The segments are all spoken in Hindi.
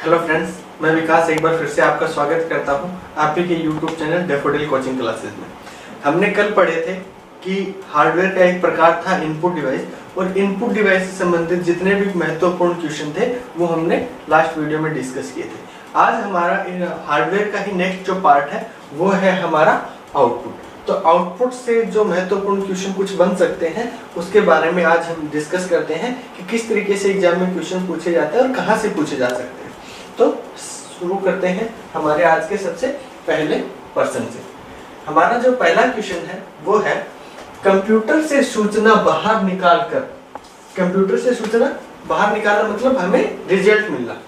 हेलो फ्रेंड्स, मैं विकास एक बार फिर से आपका स्वागत करता हूं आपके के YouTube channel daffodil coaching classes में। हमने कल पढ़े थे कि हार्डवेयर का एक प्रकार था इनपुट डिवाइस, और इनपुट डिवाइस से संबंधित जितने भी महत्वपूर्ण क्वेश्चन थे वो हमने लास्ट वीडियो में डिस्कस किए थे। आज हमारा हार्डवेयर का ही नेक्स्ट जो पार्ट है वो है हमारा आउटपुट। तो आउटपुट से जो महत्वपूर्ण क्वेश्चन कुछ बन सकते हैं उसके बारे में आज हम डिस्कस करते हैं कि किस तरीके से एग्जाम में क्वेश्चन पूछे जाते हैं और कहाँ से पूछे जा सकते हैं। तो शुरू करते हैं हमारे आज के सबसे पहले पर्सन से। हमारा जो पहला क्वेश्चन है वो है कंप्यूटर से सूचना बाहर निकालकर। कंप्यूटर से सूचना बाहर निकालना मतलब हमें रिजल्ट मिलना।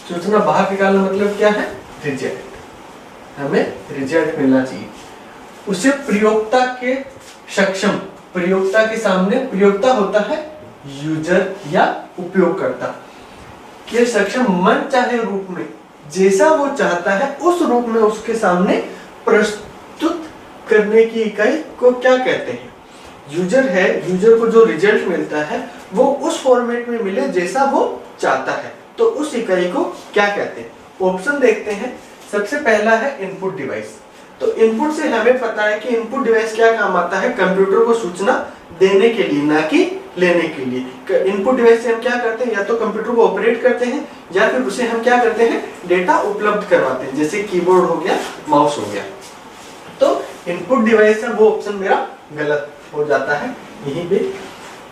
सूचना बाहर निकालना मतलब क्या है? रिजल्ट। हमें रिजल्ट मिलना चाहिए। उसे प्रयोक्ता के सक्षम, प्रयोक्ता के सामने, प्रयोक्ता होता है यूजर या उपयोगकर्ता के सक्षम मन चाहे रूप में, जैसा वो चाहता है उस रूप में उसके सामने प्रस्तुत करने की इकाई को क्या कहते हैं? यूजर है, यूजर को जो रिजल्ट मिलता है वो उस फॉर्मेट में मिले जैसा वो चाहता है, तो उस इकाई को क्या कहते हैं? ऑप्शन देखते हैं। सबसे पहला है इनपुट डिवाइस। तो इनपुट से हमें पता है कि इनपुट डिवाइस क्या काम आता है? कंप्यूटर को सूचना देने के लिए, ना कि लेने के लिए। इनपुट डिवाइस से हम क्या करते हैं? या तो कंप्यूटर को ऑपरेट करते हैं या फिर उसे हम क्या करते हैं? डेटा उपलब्ध करवाते हैं, जैसे कीबोर्ड हो गया, माउस हो गया। तो इनपुट डिवाइस है वो ऑप्शन मेरा गलत हो जाता है यहीं पे।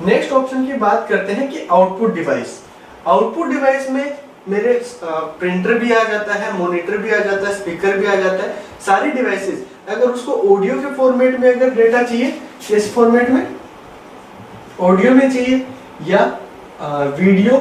नेक्स्ट ऑप्शन की बात करते हैं कि आउटपुट डिवाइस। आउटपुट डिवाइस में मेरे प्रिंटर भी आ जाता है, मॉनिटर भी आ जाता है, स्पीकर भी आ जाता है। सारी डिवाइसेस अगर उसको ऑडियो के फॉर्मेट में अगर डेटा चाहिए, किस फॉर्मेट में? ऑडियो में चाहिए, या वीडियो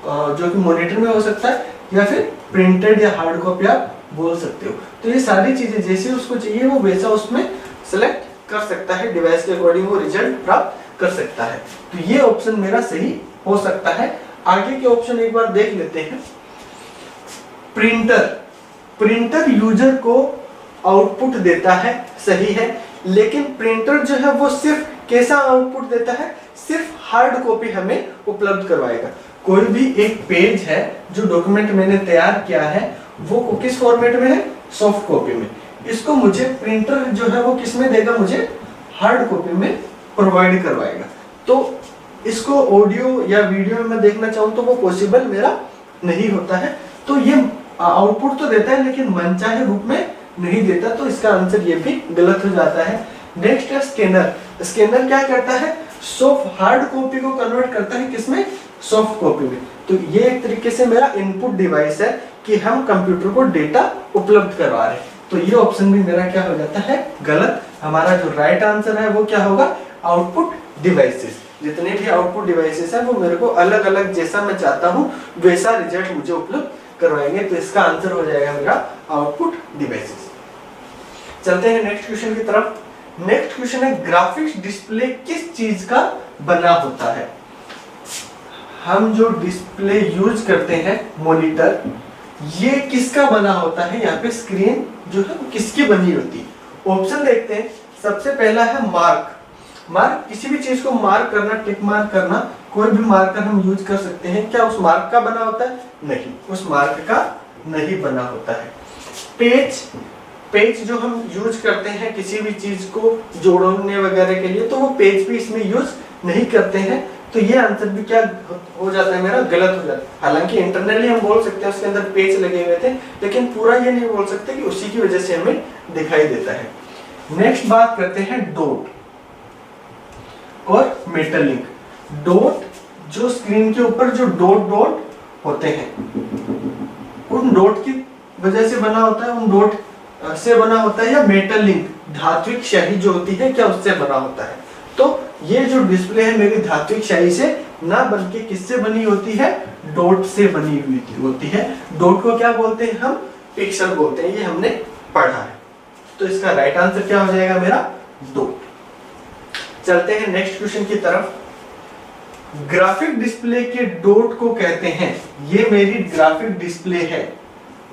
जो कि मॉनिटर में हो सकता है, या फिर प्रिंटेड या हार्ड कॉपी आप बोल सकते हो। तो ये सारी चीजें जैसे उसको चाहिए वो वैसा उसमें सेलेक्ट कर सकता है, डिवाइस के अकॉर्डिंग वो रिजल्ट प्राप्त कर सकता है। तो ये ऑप्शन मेरा सही हो सकता है। आगे के ऑप्शन एक बार देख लेते हैं। प्रिंटर, प्रिंटर यूजर को आउटपुट देता है, सही है, लेकिन प्रिंटर जो है वो सिर्फ कैसा आउटपुट देता है? सिर्फ हार्ड कॉपी हमें उपलब्ध करवाएगा। कोई भी एक पेज है जो डॉक्यूमेंट मैंने तैयार किया है वो किस फॉर्मेट में है? सॉफ्ट कॉपी में। इसको मुझे प्रिंटर जो है वो किस में देगा? मुझे हार्ड कॉपी में प्रोवाइड करवाएगा। तो इसको ऑडियो या वीडियो में मैं देखना चाहूँ तो वो पॉसिबल मेरा नहीं होता है। तो ये आउटपुट तो देता है लेकिन मनचाहे रूप में नहीं देता, तो इसका आंसर ये भी गलत हो जाता है। नेक्स्ट है स्कैनर। स्कैनर क्या करता है? सॉफ्ट हार्ड कॉपी को कन्वर्ट करता है किसमें? सॉफ्ट कॉपी में। तो ये एक तरीके से मेरा इनपुट डिवाइस है कि हम कंप्यूटर को डेटा उपलब्ध करवा रहे हैं। तो ये ऑप्शन भी मेरा क्या हो जाता है? गलत। हमारा जो राइट आंसर है वो क्या होगा? Output devices. जितने भी आउटपुट डिवाइसेस हैं वो मेरे को अलग अलग जैसा मैं चाहता हूँ वैसा रिजल्ट मुझे उपलब्ध करवाएंगे। तो इसका आंसर हो जाएगा मेरा आउटपुट डिवाइसेस। चलते हैं नेक्स्ट क्वेश्चन की तरफ। नेक्स्ट क्वेश्चन है ग्राफिक्स डिस्प्ले किस चीज का बना होता है? हम जो डिस्प्ले यूज करते हैं, मॉनिटर, ये किसका बना होता है? यहाँ पे स्क्रीन जो है वो किसकी बनी होती है? ऑप्शन देखते हैं। सबसे पहला है मार्क। मार्क, किसी भी चीज को मार्क करना, टिक मार्क करना, कोई भी मार्कर हम यूज कर सकते हैं। क्या उस मार्क का बना होता है? नहीं, उस मार्क का नहीं बना होता है। पेज, पेज जो हम यूज करते हैं किसी भी चीज को जोड़ने वगैरह के लिए, तो वो पेज भी इसमें यूज नहीं करते हैं। तो ये आंसर भी क्या हो जाता है मेरा? गलत हो जाता है। हालांकि इंटरनली हम बोल सकते हैं उसके अंदर पेज लगे हुए थे, लेकिन पूरा ये नहीं बोल सकते कि उसी की वजह से हमें दिखाई देता है। नेक्स्ट बात करते हैं डॉट और मेटल लिंक। डॉट, जो स्क्रीन के ऊपर जो डॉट डॉट होते हैं, उन डॉट की वजह से बना होता है, उन डॉट से बना होता है, या मेटल लिंक, धात्विक स्याही जो होती है, क्या उससे बना होता है? तो ये जो डिस्प्ले है मेरी धात्विक स्याही से ना बल्कि किससे बनी होती है? डॉट से बनी हुई होती है। डॉट को क्या बोलते हैं? हम पिक्सल बोलते हैं। ये हमने पढ़ा है। तो इसका राइट आंसर क्या हो जाएगा मेरा? डॉट। चलते हैं नेक्स्ट क्वेश्चन की तरफ। ग्राफिक डिस्प्ले के डॉट को कहते हैं, ये मेरी ग्राफिक डिस्प्ले है।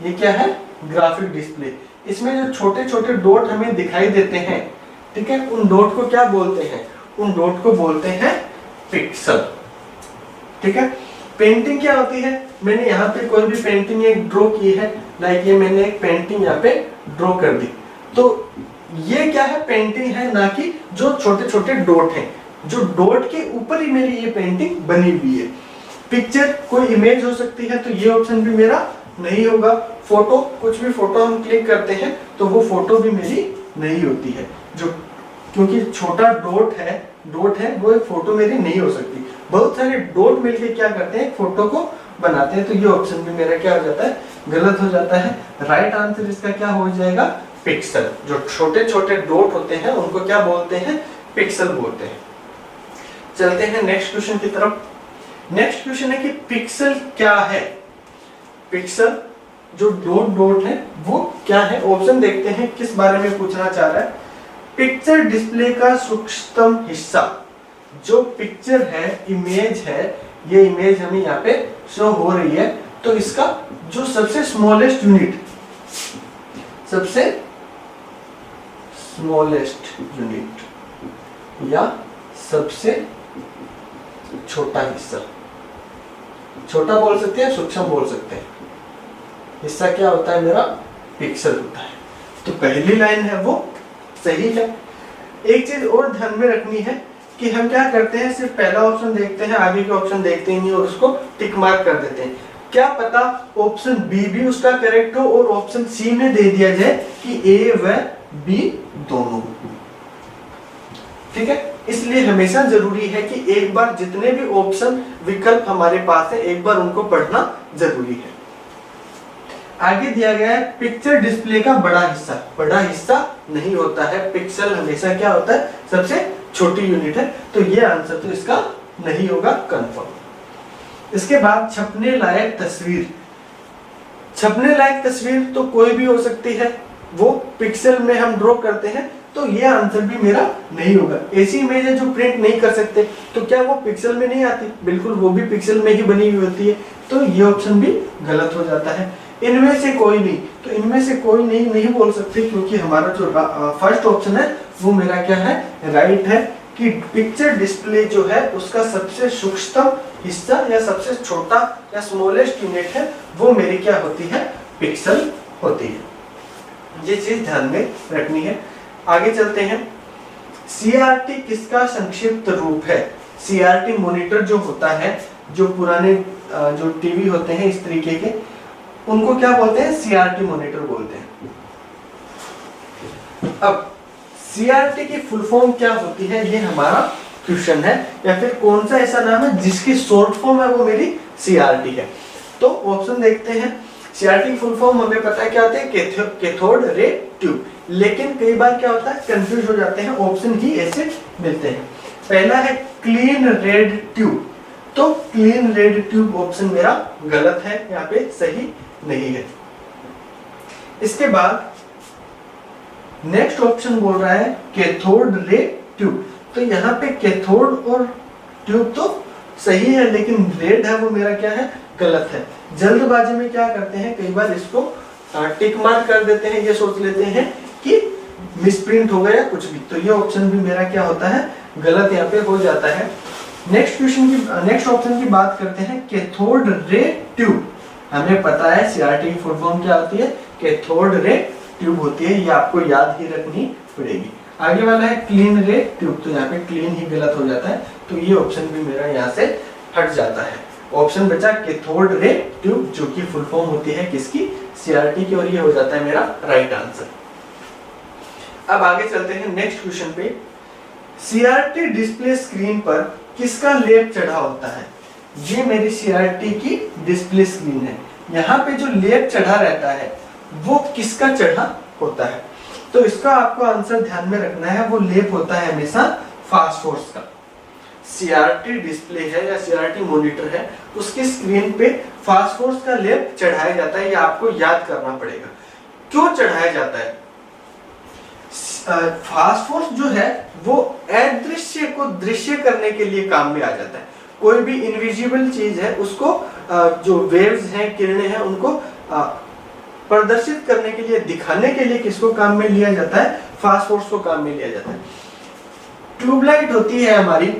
ये क्या है? Graphic display. इसमें जो छोटे छोटे डॉट हमें दिखाई देते हैं, ठीक है, उन डॉट को क्या बोलते हैं? उन डॉट को बोलते हैं पिक्सल। ठीक है। पेंटिंग क्या होती है? मैंने यहाँ पे कोई भी पेंटिंग एक ड्रॉ की है, लाइक ये मैंने एक पेंटिंग यहाँ पे ड्रॉ कर दी, तो ये क्या है, पेंटिंग है, ना कि जो छोटे छोटे डॉट हैं, जो डॉट के ऊपर ही मेरी ये पेंटिंग बनी हुई है। पिक्चर कोई इमेज हो सकती है, तो ये ऑप्शन भी मेरा नहीं होगा। फोटो, कुछ भी फोटो हम क्लिक करते हैं तो वो फोटो भी मेरी नहीं होती है, जो क्योंकि छोटा डॉट है वो एक फोटो मेरी नहीं हो सकती। बहुत सारे डॉट मिलके क्या करते हैं, एक फोटो को बनाते हैं, तो ये ऑप्शन भी मेरा क्या हो जाता है, गलत हो जाता है। राइट आंसर इसका क्या हो जाएगा, पिक्सल। जो छोटे छोटे डॉट होते हैं उनको क्या बोलते हैं, पिक्सल बोलते हैं। चलते हैं नेक्स्ट क्वेश्चन की तरफ। नेक्स्ट क्वेश्चन है कि पिक्सल क्या है। पिक्सल जो डॉट है वो क्या है, ऑप्शन देखते हैं किस बारे में पूछना चाह रहा है। पिक्चर डिस्प्ले का सूक्ष्मतम हिस्सा, जो पिक्चर है, इमेज है, ये इमेज हमें यहाँ पे शो हो रही है, तो इसका जो सबसे स्मॉलेस्ट यूनिट, सबसे स्मॉलेस्ट यूनिट या सबसे छोटा हिस्सा, छोटा बोल सकते हैं, सूक्ष्म बोल सकते हैं, हिस्सा क्या होता है मेरा, पिक्सल होता है। तो पहली लाइन है वो सही है। एक चीज और ध्यान में रखनी है कि हम क्या करते हैं, सिर्फ पहला ऑप्शन देखते हैं, आगे के ऑप्शन देखते ही नहीं और उसको टिक मार्क कर देते हैं। क्या पता ऑप्शन बी भी उसका करेक्ट हो और ऑप्शन सी में दे दिया जाए कि ए व बी दोनों, ठीक है। इसलिए हमेशा जरूरी है कि एक बार जितने भी ऑप्शन विकल्प हमारे पास है, एक बार उनको पढ़ना जरूरी है। आगे दिया गया है पिक्चर डिस्प्ले का बड़ा हिस्सा नहीं होता है, पिक्सल हमेशा क्या होता है, सबसे छोटी यूनिट है, तो ये आंसर तो इसका नहीं होगा, कंफर्म। इसके बाद छपने लायक तस्वीर। छपने लायक तस्वीर तो कोई भी हो सकती है, वो पिक्सल में हम ड्रॉ करते हैं, तो ये आंसर भी मेरा नहीं होगा। ऐसी इमेज है जो प्रिंट नहीं कर सकते, तो क्या वो पिक्सल में नहीं आती, बिल्कुल वो भी पिक्सल में ही बनी हुई होती है, तो ये ऑप्शन भी गलत हो जाता है। इनमें से कोई नहीं, तो इनमें से कोई नहीं बोल सकते, क्योंकि हमारा जो फर्स्ट ऑप्शन है वो मेरा क्या है, राइट है, कि पिक्चर डिस्प्ले जो है उसका सबसे सूक्ष्मतम हिस्सा या सबसे छोटा या स्मॉलेस्ट यूनिट है, वो मेरी क्या होती है, पिक्सल होती है। ये चीज ध्यान में रखनी है। आगे चलते हैं। सीआरटी किसका संक्षिप्त रूप है। सीआरटी मॉनिटर जो होता है, जो पुराने जो टीवी होते हैं इस तरीके के, उनको क्या बोलते हैं, सीआरटी मॉनिटर बोलते हैं। अब सीआरटी की फुल फॉर्म क्या होती है, ये हमारा क्वेश्चन है, या फिर कौन सा ऐसा नाम है जिसकी शॉर्ट फॉर्म है वो मेरी सीआरटी है। तो ऑप्शन देखते हैं। सीआरटी फुल फॉर्म हमें पता है क्या होता है, कैथोड रे ट्यूब, लेकिन कई बार क्या होता है, कंफ्यूज हो जाते हैं, ऑप्शन ही ऐसे मिलते हैं। पहला है क्लीन रेड ट्यूब, तो क्लीन रेड ट्यूब ऑप्शन मेरा गलत है, यहाँ पे सही नहीं है। इसके बाद नेक्स्ट ऑप्शन बोल रहा है कैथोड रे ट्यूब, तो यहाँ पे कैथोड और ट्यूब तो सही है, लेकिन रेड है वो मेरा क्या है, गलत है। जल्दबाजी में क्या करते हैं, कई बार इसको टिक मार्क कर देते हैं, ये सोच लेते हैं कि मिसप्रिंट हो गया कुछ भी, तो ये ऑप्शन भी मेरा क्या होता है, गलत यहाँ पे हो जाता है। नेक्स्ट ऑप्शन की बात करते हैं, कैथोड रे ट्यूब। हमें पता है सीआरटी की फुल फॉर्म क्या होती है, कैथोड रे ट्यूब होती है, ये आपको याद ही रखनी पड़ेगी। आगे वाला है क्लीन रे ट्यूब, तो यहाँ पे क्लीन ही गलत हो जाता है, तो ये ऑप्शन भी मेरा यहाँ से हट जाता है। ऑप्शन बचा कैथोड रे ट्यूब, जो कि फुल फॉर्म होती है किसकी, सीआरटी की, और ये हो जाता है मेरा राइट आंसर। अब आगे चलते हैं नेक्स्ट क्वेश्चन पे। सीआरटी डिस्प्ले स्क्रीन पर किसका लेप चढ़ा होता है। ये मेरी सीआरटी की डिस्प्ले स्क्रीन है, यहाँ पे जो लेप चढ़ा रहता है वो किसका चढ़ा होता है, तो इसका आपको आंसर ध्यान में रखना है। वो लेप होता है हमेशा फास्फोर्स का। सीआरटी डिस्प्ले है या सीआरटी मॉनिटर है, उसकी स्क्रीन पे फास्फोर्स का लेप चढ़ाया जाता है, ये आपको याद करना पड़ेगा। क्यों चढ़ाया जाता है, फास्फोर्स जो है वो अदृश्य को दृश्य करने के लिए काम में आ जाता है। कोई भी इनविजिबल चीज है उसको जो वेव्स हैं, किरणें हैं, उनको प्रदर्शित करने के लिए, दिखाने के लिए किसको काम में लिया जाता है, फास्फोर्स को काम में लिया जाता है। ट्यूबलाइट होती है हमारी,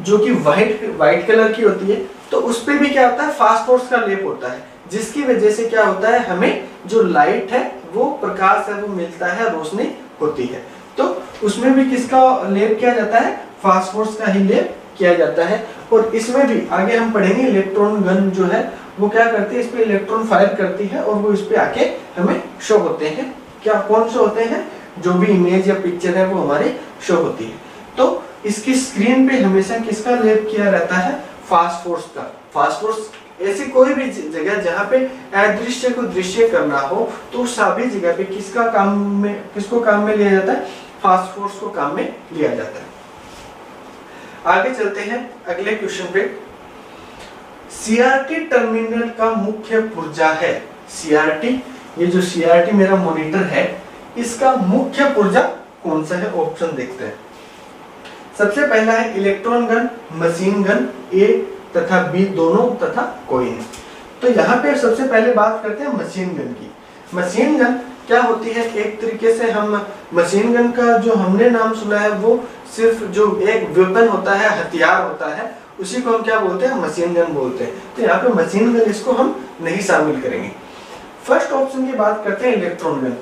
जो कि व्हाइट कलर की होती है, तो उस पे भी क्या होता है, फास्फोरस का लेप होता है, जिसकी वजह से क्या होता है, हमें जो लाइट है वो प्रकाश है वो मिलता है, रोशनी होती है। तो उसमें भी किसका लेप किया जाता है, फास्फोरस का ही लेप किया जाता है। और इसमें भी आगे हम पढ़ेंगे इलेक्ट्रॉन गन जो है वो क्या करती है, इस पे इलेक्ट्रॉन फायर करती है और वो इस पे आके हमें शो होते हैं। क्या कौन शो होते हैं, जो भी इमेज या पिक्चर है वो हमारे शो होती है। तो इसकी स्क्रीन पे हमेशा किसका लेप किया रहता है, फास्फोरस का। फास्फोरस ऐसी कोई भी जगह जहाँ पे अदृश्य को दृश्य करना हो तो सभी जगह पे किसको काम में लिया जाता है, फास्फोरस को काम में लिया जाता है। आगे चलते हैं अगले क्वेश्चन पे। सीआरटी टर्मिनल का मुख्य पुर्जा है। सीआरटी, ये जो सीआरटी मेरा मॉनिटर है, इसका मुख्य पुर्जा कौन सा है, ऑप्शन देखते हैं। सबसे पहला है इलेक्ट्रॉन गन, मशीन गन, ए तथा बी दोनों तथा कोई नहीं। तो यहाँ पे सबसे पहले बात करते हैं मशीन गन की। मशीन गन क्या होती है, एक तरीके से हम मशीन गन का जो हमने नाम सुना है वो सिर्फ जो एक वेपन होता है, हथियार होता है, उसी को हम क्या बोलते हैं, मशीन गन बोलते हैं। तो यहाँ पे मशीन गन इसको हम नहीं शामिल करेंगे। फर्स्ट ऑप्शन की बात करते हैं इलेक्ट्रॉन गन।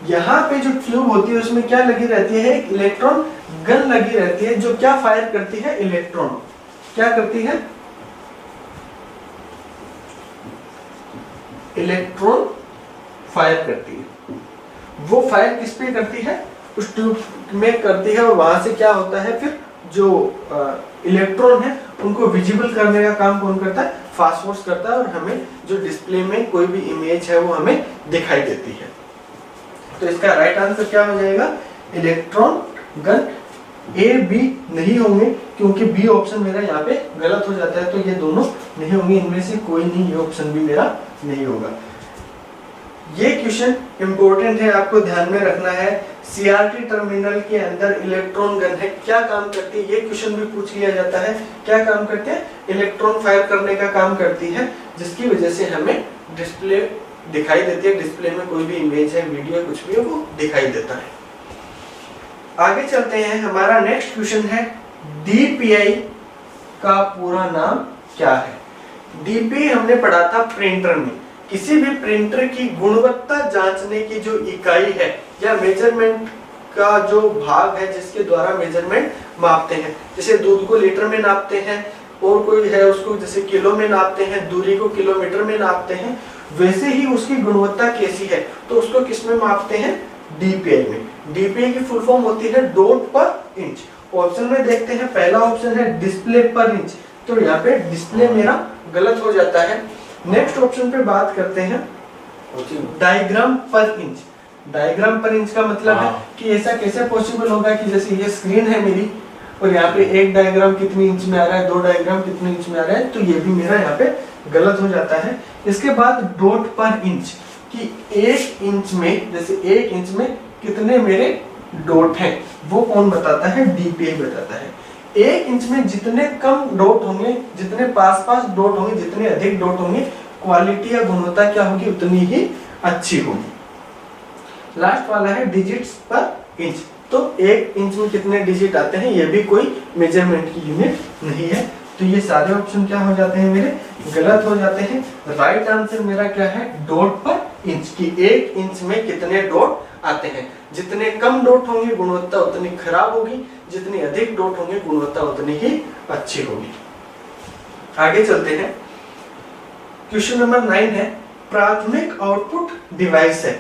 यहाँ पे जो ट्यूब होती है उसमें क्या लगी रहती है, एक इलेक्ट्रॉन गन लगी रहती है जो क्या फायर करती है, इलेक्ट्रॉन। क्या करती है, इलेक्ट्रॉन फायर करती है। वो फायर किस पे करती है, उस ट्यूब में करती है और वहां से क्या होता है, फिर जो इलेक्ट्रॉन है उनको विजिबल करने का काम कौन करता है, फास्फोरस करता है, और हमें जो डिस्प्ले में कोई भी इमेज है वो हमें दिखाई देती है। तो इसका राइट आंसर क्या हो जाएगा, इलेक्ट्रॉन गन। ए बी नहीं होंगे क्योंकि बी ऑप्शन मेरा यहाँ पे गलत हो जाता है, तो ये दोनों नहीं होंगे, इनमें से कोई नहीं, ये ऑप्शन भी मेरा नहीं होगा। ये क्वेश्चन इंपॉर्टेंट है, आपको ध्यान में रखना है। सीआरटी टर्मिनल के अंदर इलेक्ट्रॉन गन है, क्या काम करती है, ये क्वेश्चन भी पूछ लिया जाता है। क्या काम करते हैं, इलेक्ट्रॉन फायर करने का काम करती है, जिसकी वजह से हमें डिस्प्ले दिखाई देती है। डिस्प्ले में कोई भी इमेज है, वीडियो, कुछ भी है वो दिखाई देता है। आगे चलते हैं, हमारा नेक्स्ट क्वेश्चन है डीपीआई का पूरा नाम क्या है। डीपीआई हमने पढ़ा था प्रिंटर में। किसी भी प्रिंटर की गुणवत्ता जांचने की जो इकाई है या मेजरमेंट का जो भाग है जिसके द्वारा मेजरमेंट मापते हैं, जैसे दूध को लीटर में नापते हैं, और कोई है उसको जैसे किलो में नापते हैं, दूरी को किलोमीटर में नापते हैं, वैसे ही उसकी गुणवत्ता कैसी है तो उसको किस में मापते हैं, डीपीआई में। डीपीआई की फुल फॉर्म होती है डॉट पर इंच। ऑप्शन में देखते हैं, पहला ऑप्शन है डिस्प्ले पर इंच, तो यहाँ पे डिस्प्ले मेरा गलत हो जाता है। नेक्स्ट ऑप्शन पे बात करते हैं डायग्राम पर इंच। डायग्राम पर इंच का मतलब है कि ऐसा कैसे पॉसिबल होगा कि जैसे ये स्क्रीन है मेरी और यहाँ पे एक डायग्राम कितनी इंच में आ रहा है, दो डायग्राम कितने इंच में आ रहा है, तो ये भी मेरा यहाँ पे गलत हो जाता है। इसके बाद डॉट पर इंच कि एक इंच में, जैसे एक इंच में कितने मेरे डॉट हैं, वो कौन बताता है, डीपीआई बताता है। एक इंच में जितने कम डॉट होंगे, जितने पास डॉट होंगे, जितने अधिक डॉट होंगे, क्वालिटी या गुणवत्ता क्या होगी, उतनी ही अच्छी होगी। लास्ट वाला है डिजिट्स पर इंच, तो एक इंच में कितने डिजिट आते हैं, ये भी कोई मेजरमेंट की यूनिट नहीं है। तो ये सारे ऑप्शन क्या हो जाते हैं, मेरे गलत हो जाते हैं। राइट आंसर मेरा क्या है, डॉट पर इंच की एक इंच में कितने डॉट आते हैं। जितने कम डॉट होंगे गुणवत्ता उतनी खराब होगी, जितनी अधिक डॉट होंगे गुणवत्ता उतनी ही अच्छी होगी। आगे चलते हैं, क्वेश्चन नंबर 9 है प्राथमिक आउटपुट डिवाइस है।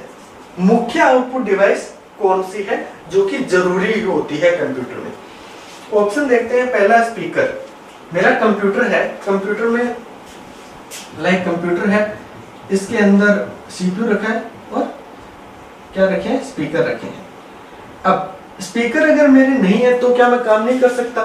मुख्य आउटपुट डिवाइस कौन सी है जो कि जरूरी होती है कंप्यूटर में। ऑप्शन देखते हैं, पहला स्पीकर। मेरा कंप्यूटर है, कंप्यूटर में कंप्यूटर है, इसके अंदर सीपीयू रखा है और क्या रखे हैं, स्पीकर रखे हैं। अब स्पीकर अगर मेरे नहीं है तो क्या मैं काम नहीं कर सकता,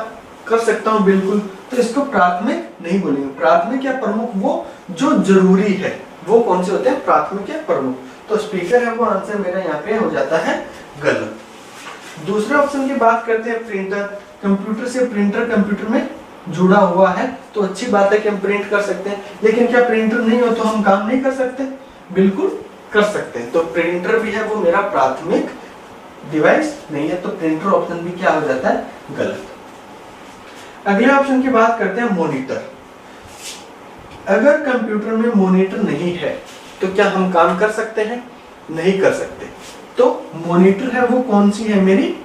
कर सकता हूं बिल्कुल। तो इसको प्राथमिक नहीं बोलेंगे, प्राथमिक या प्रमुख वो जो जरूरी है, वो कौन से होते हैं, प्राथमिक या प्रमुख। तो स्पीकर है वो आंसर मेरा यहाँ पे हो जाता है गलत। दूसरे ऑप्शन की बात करते हैं प्रिंटर। कंप्यूटर से प्रिंटर कंप्यूटर में जुड़ा हुआ है तो अच्छी बात है कि हम प्रिंट कर सकते हैं, लेकिन क्या प्रिंटर नहीं हो तो हम काम नहीं कर सकते, बिल्कुल कर सकते हैं। तो प्रिंटर भी है वो मेरा प्राथमिक डिवाइस नहीं है, तो प्रिंटर ऑप्शन भी क्या हो जाता है, गलत। अगले ऑप्शन की बात करते हैं मॉनिटर। अगर कंप्यूटर में मॉनिटर नहीं है तो क्या हम काम कर सकते हैं? नहीं कर सकते। तो मॉनिटर है वो कौन सी है मेरी?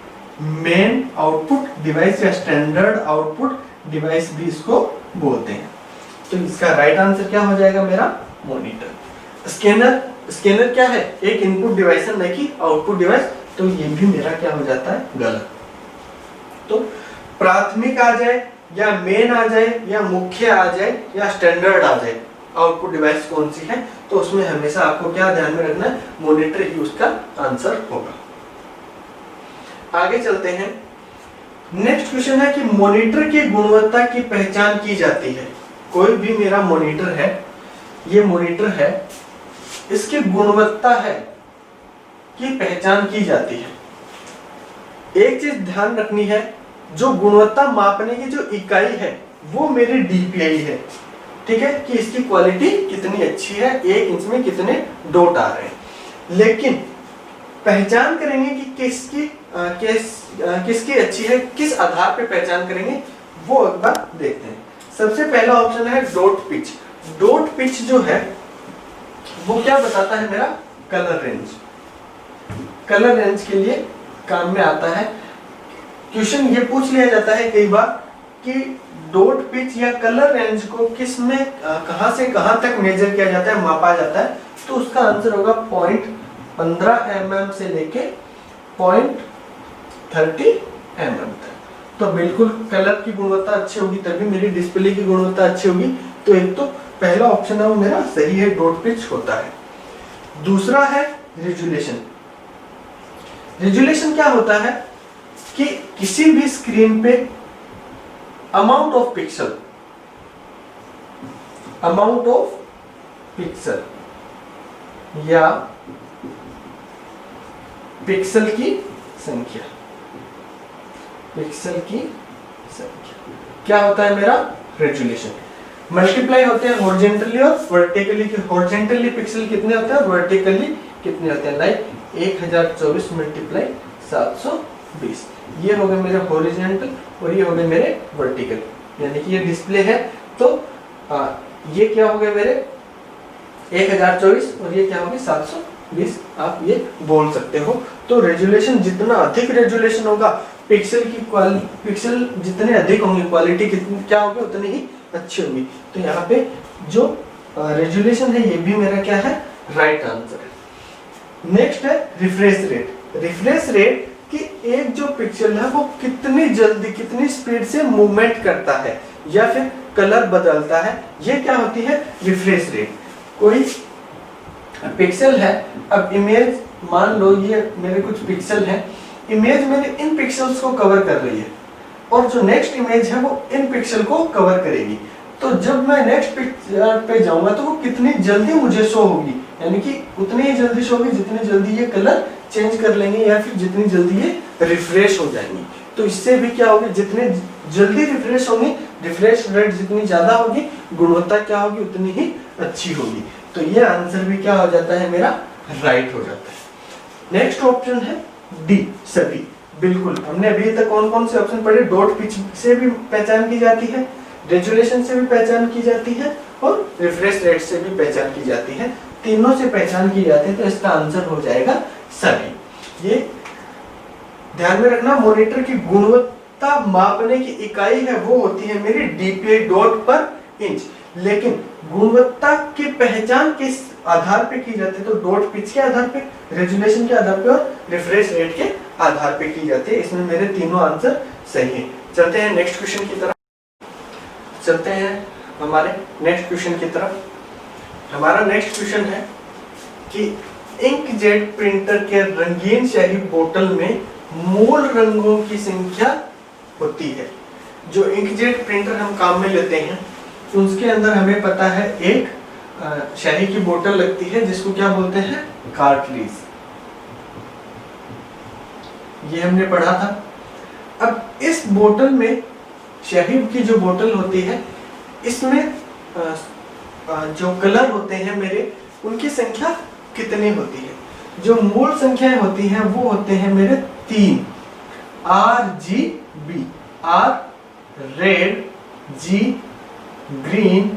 मेन आउटपुट डिवाइस या स्टैंडर्ड आउटपुट डिवाइस भी इसको बोलते हैं। तो इसका राइट आंसर क्या हो जाएगा मेरा? मॉनिटर। स्कैनर क्या है? एक इनपुट डिवाइस है, न कि आउटपुट डिवाइस। तो ये भी मेरा क्या हो जाता है? गलत। तो प्राथमिक आ जाए या मेन आ जाए या मुख्य आ जाए या स्टैंडर्ड आ जाए, आउटपुट डिवाइस कौन सी है, तो उसमें हमेशा आपको क्या ध्यान में रखना है? मॉनिटर ही उसका आंसर होगा। आगे चलते हैं। नेक्स्ट क्वेश्चन है कि मॉनिटर की गुणवत्ता की पहचान की जाती है। कोई भी मेरा मॉनिटर है, ये मॉनिटर है, इसकी गुणवत्ता है की पहचान की जाती है। एक चीज ध्यान रखनी है, जो गुणवत्ता मापने की जो इकाई है वो मेरी डीपीआई है, ठीक है, कि इसकी क्वालिटी कितनी अच्छी है, 1 इंच में कितने डॉट आ रहे हैं। लेकिन पहचान करेंगे कि किसकी अच्छी है, किस आधार पे पहचान करेंगे, वो एक बार देखते हैं। सबसे पहला ऑप्शन है डॉट पिच। डॉट पिच जो है वो क्या बताता है? मेरा कलर रेंज। कलर रेंज के लिए काम में आता है। क्वेश्चन ये पूछ लिया जाता है कई बार कि डॉट पिच या कलर रेंज को किस में कहां से कहां तक मेजर किया जाता है, मापा जाता है, तो उसका आंसर होगा 0.15 mm से लेके 0.30 mm तक। तो बिल्कुल कलर की गुणवत्ता अच्छी होगी तभी मेरी डिस्प्ले की गुणवत्ता अच्छी होगी। तो एक तो पहला ऑप्शन है वो मेरा सही है, डॉट पिच होता है। दूसरा है रेजोल्यूशन। रेजोल्यूशन क्या होता है कि किसी भी स्क्रीन पे अमाउंट ऑफ पिक्सल या पिक्सल की संख्या क्या होता है मेरा? रेजोल्यूशन। मल्टीप्लाई होते हैं हॉरिजॉन्टली और वर्टिकली। हॉरिजॉन्टली पिक्सल कितने होते हैं और वर्टिकली कितने होते हैं? लाइक 1024 मल्टीप्लाई 720, ये हो गए मेरे हॉरिजॉन्टल और ये हो गए मेरे वर्टिकल, यानी कि ये डिस्प्ले है। तो ये क्या हो गए मेरे 1024 और ये क्या हो गए 720, आप ये बोल सकते हो। तो रेजोल्यूशन जितना अधिक रेजोल्यूशन होगा, पिक्सल जितने अधिक होंगे, क्वालिटी कितनी क्या होगी उतनी ही अच्छी होगी। तो यहाँ पे जो रेजोल्यूशन है ये भी मेरा क्या है? राइट आंसर है। नेक्स्ट है रिफ्रेश रेट। रिफ्रेश रेट कि एक जो पिक्सल है वो कितनी जल्दी कितनी स्पीड से मूवमेंट करता है या फिर कलर बदलता है, ये क्या होती है? Refresh rate. कोई पिक्सल है, अब इमेज मान लो ये मेरे कुछ पिक्सल है, इमेज मेरे इन पिक्सल्स को कवर कर रही है और जो नेक्स्ट इमेज है वो इन पिक्सल को कवर करेगी। तो जब मैं नेक्स्ट पिक्चर पे जाऊंगा तो वो कितनी जल्दी मुझे शो होगी, यानी कि उतनी ही जल्दी शो होगी जितनी जल्दी ये कलर चेंज कर लेंगे या फिर जितनी जल्दी ये रिफ्रेश हो जाएंगी। तो इससे भी क्या होगी, जितने जल्दी रिफ्रेश होंगी, रिफ्रेश रेट जितनी ज्यादा होगी, गुणवत्ता क्या होगी उतनी ही अच्छी होगी। तो ये आंसर भी क्या हो जाता है मेरा? राइट हो जाता है। नेक्स्ट ऑप्शन है डी, सभी। बिल्कुल, हमने अभी तक कौन कौन से ऑप्शन पढ़े? डॉट पिच से भी पहचान की जाती है, रेजोल्यूशन से भी पहचान की जाती है और रिफ्रेश रेट से भी पहचान की जाती है। तीनों से पहचान की जाती है, तो इसका आंसर हो जाएगा सभी। ये ध्यान में रखना, मॉनिटर की गुणवत्ता मापने की इकाई है वो होती है मेरी डीपीआई, डॉट पर इंच। लेकिन गुणवत्ता की पहचान किस आधार पे की जाती है? तो डॉट पिच के आधार पे, रेजोल्यूशन के आधार पे और रिफ्रेश रेट के आधार पे की जाती है। इसमें मेरे तीनों आंसर सही हैं। चलते हैं नेक्स्ट क्वेश्चन की तरफ। चलते हैं हमारे नेक्स्ट क्वेश्चन की तरफ। हमारा नेक्स्ट क्वेश्चन है कि इंकजेट प्रिंटर के रंगीन स्याही बोतल में मूल रंगों की संख्या होती है। जो इंकजेट प्रिंटर हम काम में लेते हैं उसके अंदर हमें पता है एक स्याही की बोतल लगती है जिसको क्या बोलते हैं? कार्ट्रिज। ये हमने पढ़ा था। अब इस बोतल में, स्याही की जो बोतल होती है, इसमें जो कलर होते हैं मेरे, उनकी संख्या कितनी होती है? जो मूल संख्याएं होती हैं वो होते हैं मेरे 3, RGB, R red, G green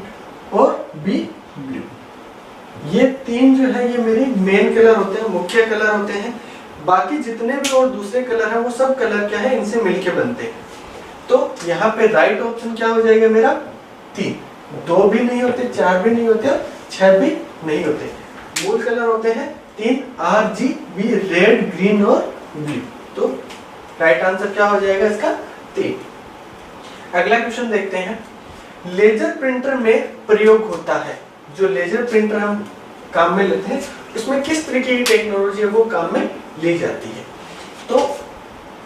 और बी ब्लू। ये तीन जो है ये मेरी मेन कलर होते हैं, मुख्य कलर होते हैं। बाकी जितने भी और दूसरे कलर हैं वो सब कलर क्या है, इनसे मिलके बनते हैं। तो यहाँ पे राइट ऑप्शन क्या हो जाएगा मेरा 3। 2 भी नहीं होते, 4 भी नहीं होते, 6 भी नहीं होते। मूल कलर होते हैं 3 RGB, रेड, ग्रीन और ब्लू। तो राइट आंसर क्या हो जाएगा इसका 3। अगला क्वेश्चन देखते हैं। लेजर प्रिंटर में प्रयोग होता है, जो लेजर प्रिंटर हम काम में लेते हैं उसमें किस तरीके की टेक्नोलॉजी है वो काम में ली जाती है। तो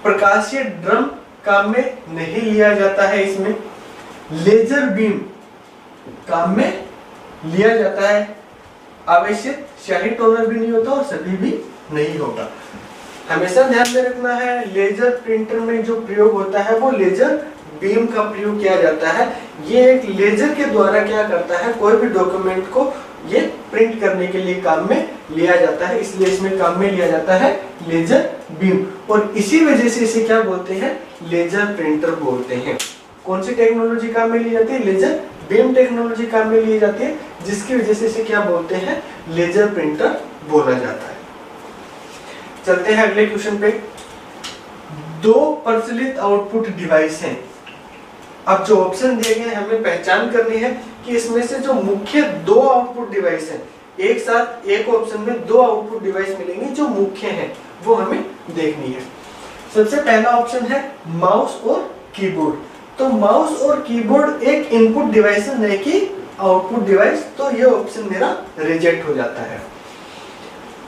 प्रकाशीय ड्रम काम में नहीं लिया जाता है, इसमें लेजर बीम काम में लिया जाता है। आवश्यक शाही टोनर भी नहीं होता और सभी भी नहीं होता। हमेशा ध्यान में रखना है, लेजर प्रिंटर में जो प्रयोग होता है वो लेजर बीम का प्रयोग किया जाता है। ये एक लेजर के द्वारा क्या करता है, कोई भी डॉक्यूमेंट को ये प्रिंट करने के लिए काम में लिया जाता है, इसलिए इसमें काम में लिया जाता है लेजर बीम। और इसी वजह से इसे क्या बोलते हैं, लेजर प्रिंटर बोलते हैं। कौन सी टेक्नोलॉजी काम में ली जाती है, लेजर बीम टेक्नोलॉजी काम में ली जाती है, जिसकी वजह से इसे क्या बोलते हैं, लेजर प्रिंटर बोला जाता है। चलते हैं अगले क्वेश्चन पे। 2 प्रचलित आउटपुट डिवाइस हैं। अब जो ऑप्शन दिए गए हमें पहचान करनी है कि इसमें से जो मुख्य 2 आउटपुट डिवाइस हैं, एक साथ एक ऑप्शन में 2 आउटपुट डिवाइस मिलेंगे जो मुख्य हैं, वो हमें देखनी है। सबसे पहला ऑप्शन है माउस और कीबोर्ड। तो माउस और कीबोर्ड एक इनपुट डिवाइस है, नहीं कि आउटपुट डिवाइस, तो ये ऑप्शन मेरा रिजेक्ट हो जाता है।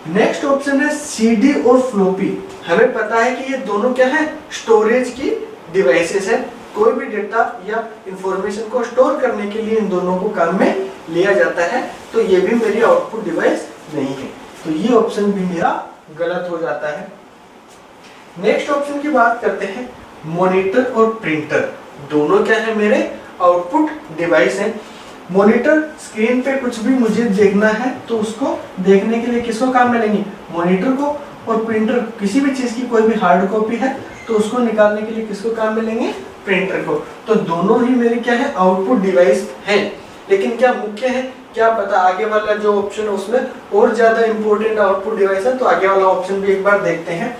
नेक्स्ट ऑप्शन है सीडी और फ्लॉपी। हमें पता है कि ये दोनों क्या है, स्टोरेज की डिवाइसेस है। कोई भी डेटा या इंफॉर्मेशन को स्टोर करने के लिए इन दोनों को काम में लिया जाता है, तो ये भी मेरी आउटपुट डिवाइस नहीं है, तो ये ऑप्शन भी मेरा गलत हो जाता है। नेक्स्ट ऑप्शन की बात करते हैं। मॉनिटर और प्रिंटर दोनों क्या है, मेरे आउटपुट डिवाइस हैं। मॉनिटर स्क्रीन पे कुछ भी मुझे देखना है तो उसको देखने के लिए किसको काम में लेंगे, मॉनिटर को। और प्रिंटर किसी भी चीज की कोई भी हार्ड कॉपी है तो उसको निकालने के लिए किसको काम में लेंगे, प्रिंटर को। तो दोनों ही मेरे क्या है, आउटपुट डिवाइस हैं। लेकिन क्या मुख्य है, क्या पता आगे वाला जो ऑप्शन है उसमें और ज्यादा इंपॉर्टेंट आउटपुट डिवाइस है, तो आगे वाला ऑप्शन भी एक बार देखते हैं।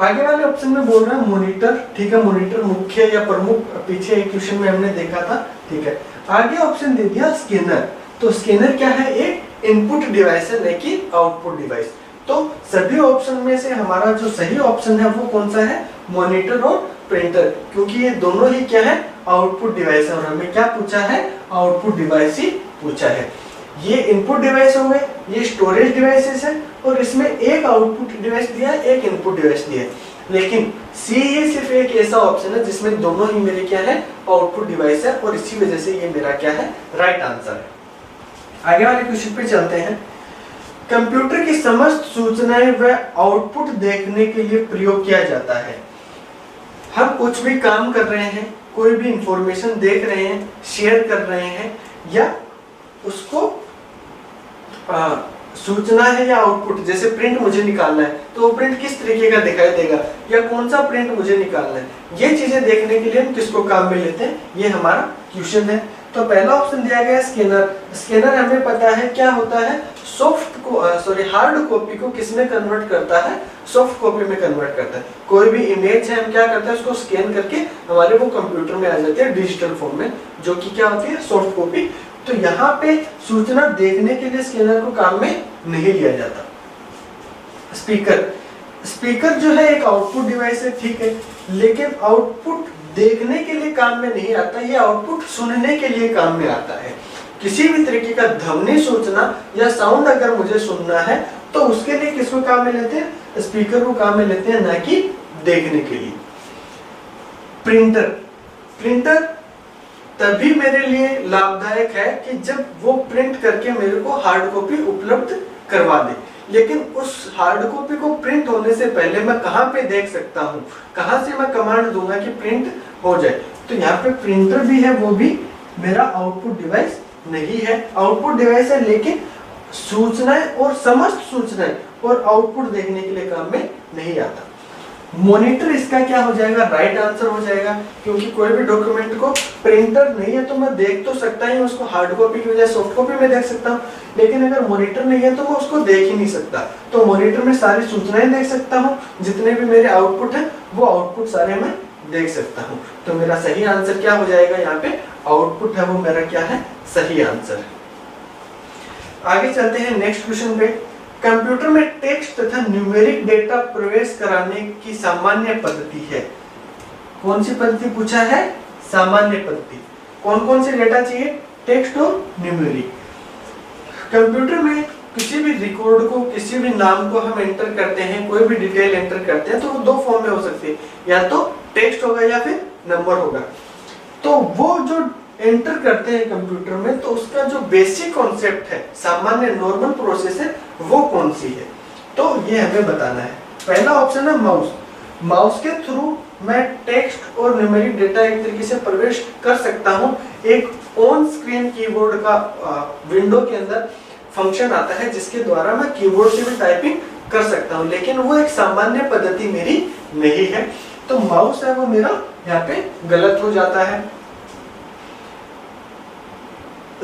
आगे वाले ऑप्शन में बोल रहा है मॉनिटर, ठीक है, मॉनिटर मुख्य या प्रमुख, पीछे एक क्वेश्चन में हमने देखा था, ठीक है। आगे ऑप्शन दे दिया स्कैनर। तो स्कैनर क्या है, एक इनपुट डिवाइस है, नहीं कि आउटपुट डिवाइस। तो सभी ऑप्शन में से हमारा जो सही ऑप्शन है वो कौन सा है, मॉनिटर और प्रिंटर, क्योंकि ये दोनों ही क्या है, आउटपुट डिवाइस है। और हमें क्या पूछा है, आउटपुट डिवाइस ही पूछा है। ये इनपुट डिवाइस हो गए, ये स्टोरेज डिवाइसेस है, और इसमें एक आउटपुट डिवाइस दिया है, एक इनपुट डिवाइस दिया है। लेकिन सी ये सिर्फ एक ऐसा ऑप्शन है जिसमें दोनों ही मेरे क्या है, आउटपुट डिवाइस है, और इसी वजह से ये मेरा क्या है, राइट आंसर है। आगे वाले क्वेश्चन पे चलते हैं। कंप्यूटर की समस्त सूचनाएं व आउटपुट देखने के लिए प्रयोग किया जाता है। हम कुछ भी काम कर रहे हैं, कोई भी इंफॉर्मेशन देख रहे हैं, शेयर कर रहे हैं, या उसको सूचना है या आउटपुट, जैसे प्रिंट मुझे निकालना है तो वो प्रिंट किस तरीके का दिखाई देगा, या कौन सा प्रिंट मुझे निकालना है, ये चीजें देखने के लिए हम किसको काम में लेते हैं, ये हमारा क्वेश्चन है। तो पहला ऑप्शन दिया गया स्कैनर। स्कैनर हमें पता है क्या होता है, हार्ड कॉपी को किसमें कन्वर्ट करता है, सॉफ्ट कॉपी में कन्वर्ट करता है। कोई भी इमेज है हम क्या करते हैं, उसको स्कैन करके हमारे वो कंप्यूटर में आ जाती है डिजिटल फॉर्म में, जो कि क्या होती है, सॉफ्ट कॉपी। तो यहाँ पे सूचना देखने के लिए स्कैनर को काम में नहीं लिया जाता। स्पीकर जो है एक आउटपुट डिवाइस है, ठीक है, लेकिन आउटपुट देखने के लिए काम में नहीं आता, ये आउटपुट सुनने के लिए काम में आता है। किसी भी तरीके का ध्वनि सूचना या साउंड अगर मुझे सुनना है तो उसके लिए किसको काम में लेते हैं, स्पीकर को काम में लेते हैं, ना कि देखने के लिए। प्रिंटर तभी मेरे लिए लाभदायक है कि जब वो प्रिंट करके मेरे को हार्ड कॉपी उपलब्ध करवा दे। लेकिन उस हार्ड कॉपी को प्रिंट होने से पहले मैं कहाँ पे देख सकता हूँ, कहाँ से मैं कमांड दूंगा कि प्रिंट हो जाए। तो यहाँ पे प्रिंटर भी है, वो भी मेरा आउटपुट डिवाइस नहीं है। आउटपुट डिवाइस है लेकिन सूचनाएं और समस्त सूचनाएं और आउटपुट देखने के लिए काम में नहीं आता। मॉनिटर इसका क्या हो जाएगा, राइट आंसर हो जाएगा, क्योंकि कोई भी डॉक्यूमेंट को प्रिंटर नहीं है तो मैं देख तो सकता ही उसको, हार्ड कॉपी की बजाय सॉफ्ट कॉपी में देख सकता हूँ, लेकिन अगर मॉनिटर नहीं है तो मैं उसको देख ही नहीं सकता। तो मॉनिटर में सारी सूचनाएं देख सकता हूँ, जितने भी मेरे आउटपुट है वो आउटपुट सारे मैं देख सकता हूँ। तो मेरा सही आंसर क्या हो जाएगा, यहाँ पे आउटपुट है वो मेरा क्या है, सही आंसर। आगे चलते हैं नेक्स्ट क्वेश्चन पे। कंप्यूटर में टेक्स्ट तथा न्यूमेरिक डेटा प्रवेश कराने की सामान्य पद्धति है। कौन सी पद्धति पूछा है, सामान्य पद्धति। कौन कौन से डेटा चाहिए, टेक्स्ट और न्यूमेरिक। कंप्यूटर में किसी भी रिकॉर्ड को, किसी भी नाम को हम एंटर करते हैं, कोई भी डिटेल एंटर करते हैं तो वो दो फॉर्म में हो सकती है, या तो टेक्स्ट होगा या फिर नंबर होगा। तो वो जो एंटर करते हैं कंप्यूटर में, तो उसका जो बेसिक कॉन्सेप्ट है, सामान्य नॉर्मल प्रोसेस है, वो कौन सी है, तो ये हमें बताना है। पहला ऑप्शन है माउस। माउस के थ्रू मैं टेक्स्ट और न्यूमेरिक डेटा एक तरीके से प्रवेश कर सकता हूँ। एक ऑन स्क्रीन कीबोर्ड का विंडो के अंदर फंक्शन आता है जिसके द्वारा मैं कीबोर्ड से भी टाइपिंग कर सकता हूँ, लेकिन वो एक सामान्य पद्धति मेरी नहीं है। तो माउस है वो मेरा यहाँ पे गलत हो जाता है।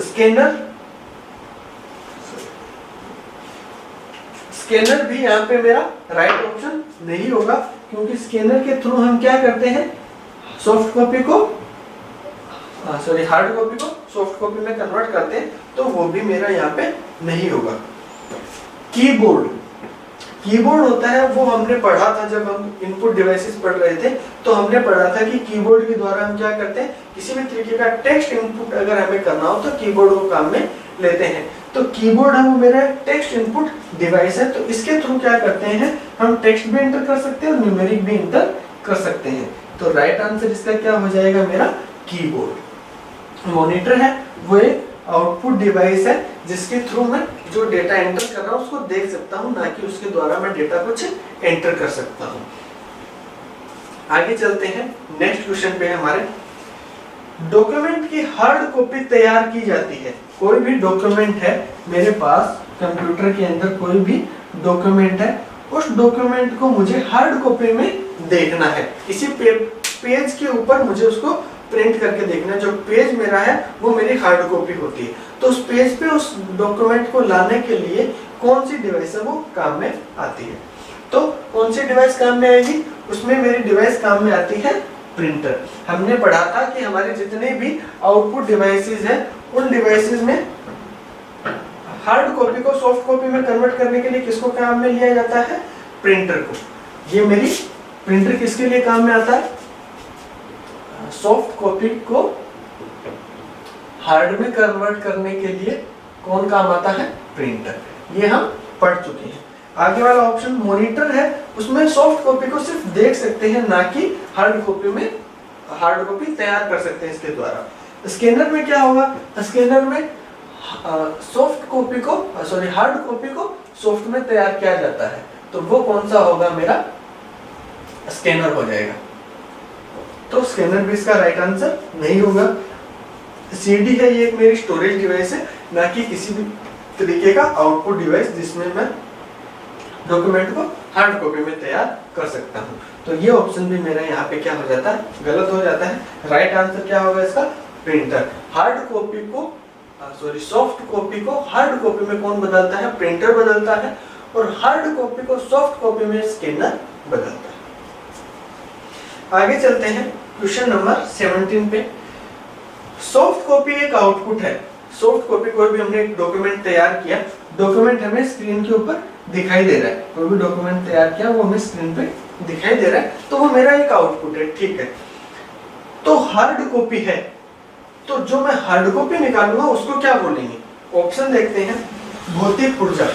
स्कैनर, स्कैनर भी यहाँ पे मेरा राइट ऑप्शन नहीं होगा, क्योंकि स्कैनर के थ्रू हम क्या करते हैं, सॉफ्ट कॉपी को हार्ड कॉपी को सॉफ्ट कॉपी में कन्वर्ट करते हैं, तो वो भी मेरा यहाँ पे नहीं होगा। कीबोर्ड, कीबोर्ड होता है वो हमने पढ़ा था जब हम इनपुट डिवाइसेस पढ़ रहे थे, तो हमने पढ़ा था कि कीबोर्ड के द्वारा हम क्या करते हैं, किसी भी तरीके का टेक्स्ट इनपुट अगर हमें करना हो तो कीबोर्ड को काम में लेते हैं। तो कीबोर्ड है वो मेरा टेक्स्ट इनपुट डिवाइस है, तो इसके थ्रू क्या करते हैं, हम टेक्स्ट भी एंटर कर सकते हैं और न्यूमेरिक भी एंटर कर सकते हैं। तो राइट आंसर इसका क्या हो जाएगा, मेरा कीबोर्ड। मॉनिटर है वो एक आउटपुट डिवाइस है जिसके थ्रू मैं जो डेटा एंटर कर रहा हूँ उसको देख सकता हूँ, ना कि उसके द्वारा मैं डेटा कुछ एंटर कर सकता हूँ। आगे चलते हैं नेक्स्ट क्वेश्चन पे। हमारे डॉक्यूमेंट की हार्ड कॉपी तैयार की जाती है। कोई भी डॉक्यूमेंट है मेरे पास, कंप्यूटर के अंदर कोई भी डॉक्यूमेंट है, उस डॉक्यूमेंट को मुझे हार्ड कॉपी में देखना है। इसी पेज के ऊपर मुझे उसको प्रिंट करके देखना है। जो पेज मेरा है वो मेरी हार्ड कॉपी होती है। तो उस पेज पे उस डॉक्यूमेंट को लाने के लिए कौन सी डिवाइस है वो काम में आती है। तो कौन सी डिवाइस काम में आएगी, उसमें मेरी डिवाइस काम में आती है प्रिंटर। हमने पढ़ा था कि हमारे जितने भी आउटपुट डिवाइसेस हैं उन डिवाइसेस में हार्ड कॉपी को सॉफ्ट कॉपी में कन्वर्ट करने के लिए किसको काम में लिया जाता है, प्रिंटर को। ये मेरी प्रिंटर किसके लिए काम में आता है, सॉफ्ट कॉपी को हार्ड में कन्वर्ट करने के लिए कौन काम आता है, प्रिंटर। ये हम पढ़ चुके हैं। आगे वाला ऑप्शन मॉनिटर है, उसमें सॉफ्ट कॉपी को सिर्फ देख सकते हैं, ना कि हार्ड कॉपी में हार्ड कॉपी तैयार कर सकते हैं इसके द्वारा। स्कैनर में क्या होगा, स्कैनर में सॉफ्ट कॉपी को हार्ड कॉपी को सॉफ्ट में तैयार किया जाता है। तो वो कौन सा होगा, मेरा स्कैनर हो जाएगा। तो स्कैनर भी इसका राइट आंसर नहीं होगा। सीडी है ये एक मेरी स्टोरेज डिवाइस है, ना कि किसी भी तरीके का आउटपुट डिवाइस जिसमें मैं डॉक्यूमेंट को हार्ड कॉपी में तैयार कर सकता हूँ। तो ये ऑप्शन भी मेरा यहाँ पे क्या हो जाता है, गलत हो जाता है। राइट आंसर क्या होगा इसका, प्रिंटर। हार्ड कॉपी को सॉफ्ट कॉपी को हार्ड कॉपी में कौन बदलता है, प्रिंटर बदलता है, और हार्ड कॉपी को सॉफ्ट कॉपी में स्कैनर बदलता है। आगे चलते हैं क्वेश्चन नंबर 17 पे। सॉफ्ट कॉपी एक आउटपुट है। सॉफ्ट कॉपी, कोई भी हमने एक डॉक्यूमेंट तैयार किया, डॉक्यूमेंट हमें स्क्रीन के ऊपर दिखाई दे रहा है, कोई भी डॉक्यूमेंट तैयार किया वो हमें स्क्रीन पे दिखाई दे रहा है, तो वो मेरा एक आउटपुट है, ठीक है। तो हार्ड कॉपी है, तो जो मैं हार्ड कॉपी निकालूंगा उसको क्या बोलेंगे, ऑप्शन देखते हैं। भौतिक पुर्जा,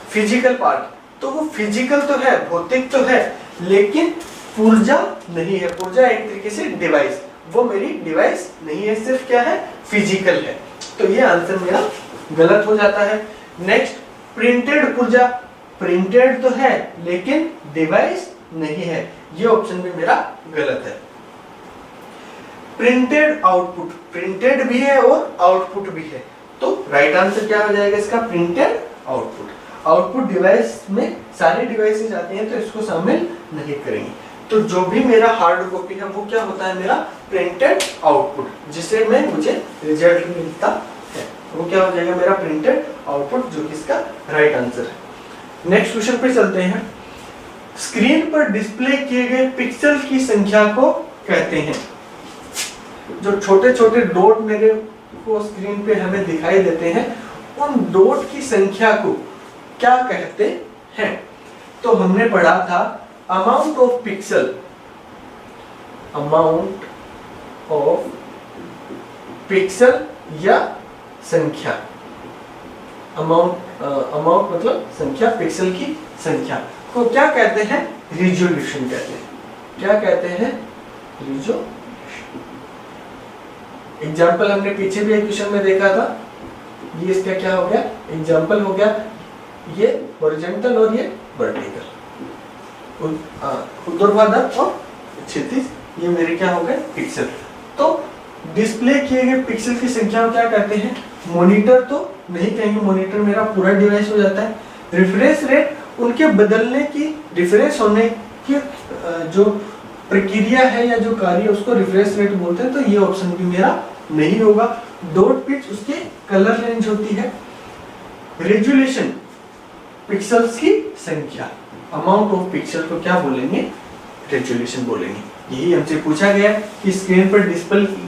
फिजिकल पार्ट। तो वो फिजिकल तो है, भौतिक तो है, लेकिन पुर्जा नहीं है। पुर्जा एक तरीके से डिवाइस, वो मेरी डिवाइस नहीं है, सिर्फ क्या है, फिजिकल है। तो ये आंसर मेरा गलत हो जाता है। नेक्स्ट, प्रिंटेड पुर्जा। प्रिंटेड तो है लेकिन डिवाइस नहीं है, ये ऑप्शन भी मेरा गलत है। प्रिंटेड आउटपुट, प्रिंटेड भी है और आउटपुट भी है, तो राइट आंसर क्या हो जाएगा इसका, प्रिंटेड आउटपुट। आउटपुट डिवाइस में सारी डिवाइसेस आती हैं तो इसको शामिल नहीं करेंगे। तो जो भी मेरा हार्ड कॉपी है वो क्या होता है, मेरा प्रिंटेड आउटपुट, जिसे मैं मुझे रिजल्ट मिलता है, वो क्या हो जाएगा, मेरा प्रिंटेड आउटपुट, जो कि इसका राइट आंसर है। नेक्स्ट क्वेश्चन पे चलते हैं। स्क्रीन पर डिस्प्ले किए गए पिक्सल की संख्या को कहते हैं। जो छोटे छोटे डॉट मेरे को स्क्रीन पे हमें दिखाई देते हैं, उन डॉट की संख्या को क्या कहते हैं? तो हमने पढ़ा था amount of pixel, amount of pixel या संख्या, अमाउंट मतलब संख्या, पिक्सल की संख्या को क्या कहते हैं, रिजोल्यूशन कहते हैं। क्या कहते हैं, रिजोल्यूशन। एग्जाम्पल हमने पीछे भी एक क्वेश्चन में देखा था, ये इसका क्या हो गया, एग्जाम्पल हो गया, ये हॉरिजॉन्टल और ये वर्टिकल, ऊर्ध्वाधर और क्षैतिज, ये मेरे क्या हो गए, पिक्सल। तो डिस्प्ले किए गए पिक्सल की संख्या को क्या कहते हैं? मॉनिटर तो नहीं कहेंगे, मॉनिटर मेरा पूरा डिवाइस हो जाता है। रिफ्रेश रेट, उनके बदलने की, रिफ्रेश होने की जो प्रक्रिया है या जो कार्य, उसको रिफ्रेश रेट बोलते हैं, तो ये ऑप्शन भी मेरा नहीं होगा। डॉट पिच, उसकी कलर रेंज होती है। रेजोल्यूशन, पिक्सल्स की संख्या, अमाउंट ऑफ पिक्सल को क्या बोलेंगे, रेजोल्यूशन बोलेंगे। यही हमसे पूछा गया कि स्क्रीन पर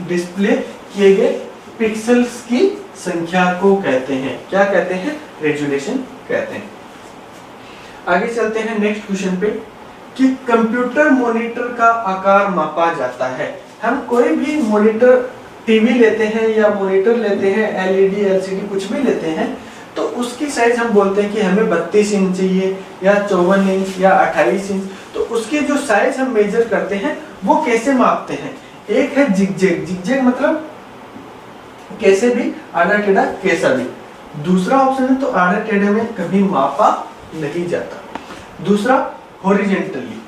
डिस्प्ले किए गए पिक्सल्स की संख्या को कहते हैं, क्या कहते हैं, रेजोल्यूशन कहते हैं। आगे चलते हैं नेक्स्ट क्वेश्चन पे कि कंप्यूटर मॉनिटर का आकार मापा जाता है। हम कोई भी मॉनिटर, टीवी लेते हैं या मॉनिटर लेते हैं, एलईडी एलसीडी कुछ भी लेते हैं, तो उसकी साइज हम बोलते हैं कि हमें 32 इंच चाहिए या 54 इंच या 28 इंच। तो उसकी जो साइज हम मेजर करते हैं वो कैसे मापते हैं? एक है जिगजैग, जिगजैग मतलब कैसे भी, आड़ा टेढ़ा कैसा भी। दूसरा ऑप्शन है तो आड़ा टेढ़े में कभी मापा नहीं जाता। दूसरा हॉरिजॉन्टली,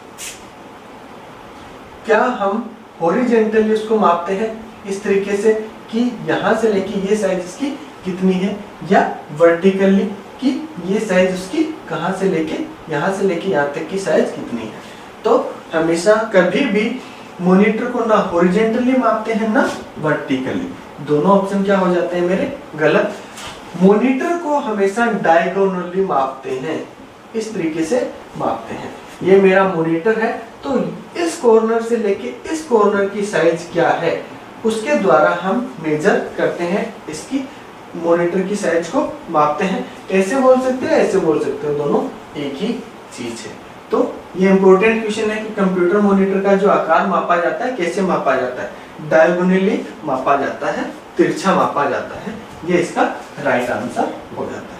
क्या हम हॉरिजॉन्टली उसको मापते हैं इस तरीके से कि यहां से लेके ये साइज इसकी कितनी है, या वर्टिकली कि ये साइज उसकी कहां से लेके यहां से लेके यहां तक की साइज कितनी है। तो हमेशा कभी भी मॉनिटर को ना हॉरिजॉन्टली मापते हैं ना वर्टिकली, दोनों ऑप्शन क्या हो जाते हैं मेरे, गलत। मॉनिटर को हमेशा डायगोनली मापते हैं, इस तरीके से मापते हैं। ये मेरा मॉनिटर है, तो इस कॉर्नर से लेके इस कॉर्नर की साइज क्या है, उसके द्वारा हम मेजर करते हैं, इसकी मॉनिटर की साइज को मापते हैं। ऐसे बोल सकते हैं, ऐसे बोल सकते हैं, दोनों एक ही चीज है। तो ये इंपॉर्टेंट क्वेश्चन है कि कंप्यूटर मॉनिटर का जो आकार मापा जाता है, कैसे मापा जाता है, डायगोनली मापा जाता है, तिरछा मापा जाता है। ये इसका राइट आंसर हो जाता है।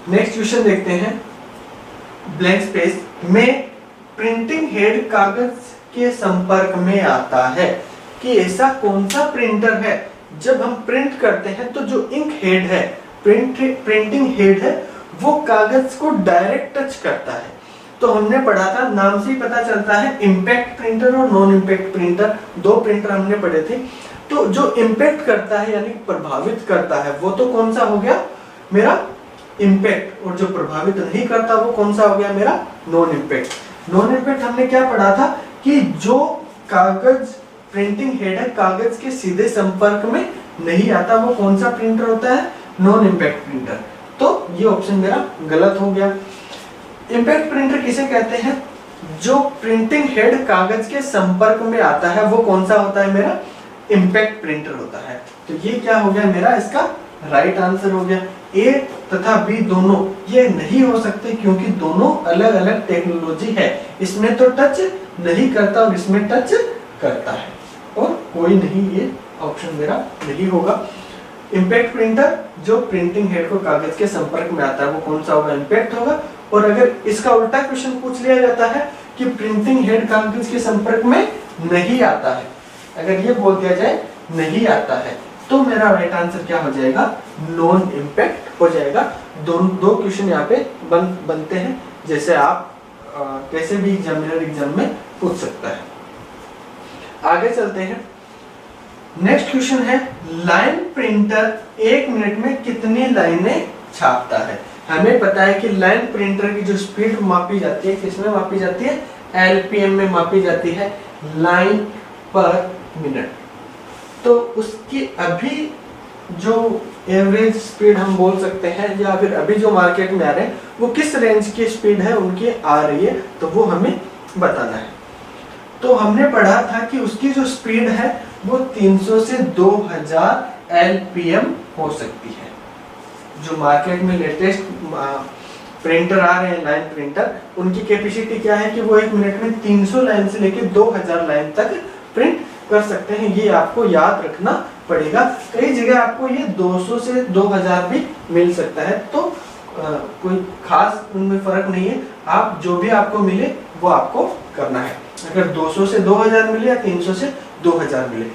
नेक्स्ट क्वेश्चन देखते हैं। ब्लैंक स्पेस में प्रिंटिंग हेड कागज के संपर्क में आता है कि ऐसा कौन सा प्रिंटर है, जब हम प्रिंट करते हैं तो जो इंक हेड है, प्रिंटिंग हेड है, वो कागज को डायरेक्ट टच करता है। तो हमने पढ़ा था, नाम से ही पता चलता है, इम्पैक्ट प्रिंटर और नॉन इम्पैक्ट प्रिंटर, दो प्रिंटर हमने पढ़े थे। तो जो इम्पैक्ट करता है यानी प्रभावित करता है, वो तो कौन सा हो गया मेरा इम्पैक्ट, और जो प्रभावित नहीं करता वो कौन सा हो गया मेरा नॉन इम्पैक्ट। नॉन इम्पैक्ट हमने क्या पढ़ा था कि जो कागज प्रिंटिंग हेड है, कागज के सीधे संपर्क में नहीं आता, वो कौन सा प्रिंटर होता है, नॉन इम्पैक्ट प्रिंटर। तो ये ऑप्शन मेरा गलत हो गया। इम्पैक्ट प्रिंटर किसे कहते हैं, जो प्रिंटिंग हेड कागज के संपर्क में आता है, वो कौन सा होता है मेरा इम्पैक्ट प्रिंटर होता है। तो ये क्या हो गया मेरा, इसका राइट आंसर हो गया। ए तथा बी दोनों ये नहीं हो सकते, क्योंकि दोनों अलग अलग टेक्नोलॉजी है। इसमें तो टच नहीं करता और इसमें टच करता है, और कोई नहीं, ये ऑप्शन मेरा नहीं होगा। इम्पैक्ट प्रिंटर जो प्रिंटिंग हेड को कागज के संपर्क में आता है, वो कौन सा होगा, इम्पैक्ट होगा। और अगर इसका उल्टा क्वेश्चन पूछ लिया जाता है कि प्रिंटिंग हेड कागज के संपर्क में नहीं आता है, अगर ये बोल दिया जाए नहीं आता है, तो मेरा राइट आंसर क्या हो जाएगा, नॉन इम्पैक्ट हो जाएगा। दो क्वेश्चन यहाँ पे बनते हैं, जैसे आप कैसे भी एग्जाम में पूछ सकता है। आगे चलते हैं। नेक्स्ट क्वेश्चन है, लाइन प्रिंटर 1 मिनट में कितनी लाइनें छापता है। हमें पता है कि लाइन प्रिंटर की जो स्पीड मापी जाती है, किसमें मापी जाती है, LPM में मापी जाती है, लाइन पर मिनट। तो उसकी अभी जो एवरेज स्पीड हम बोल सकते हैं या फिर अभी जो मार्केट में आ रहे हैं वो किस रेंज की स्पीड है उनकी आ रही है, तो वो हमें बताना है। तो हमने पढ़ा था कि उसकी जो स्पीड है वो 300 से 2000 LPM हो सकती है। जो मार्केट में लेटेस्ट प्रिंटर आ रहे हैं, लाइन प्रिंटर, उनकी कैपेसिटी क्या है कि वो 1 मिनट में 300 लाइन से लेकर 2000 लाइन तक प्रिंट कर सकते हैं। ये आपको याद रखना पड़ेगा। कई जगह आपको ये 200 से 2000 भी मिल सकता है, तो कोई खास उनमें फर्क नहीं है। आप जो भी आपको मिले वो आपको करना है। अगर 200 से 2000 मिले या 300 से 2000 मिले,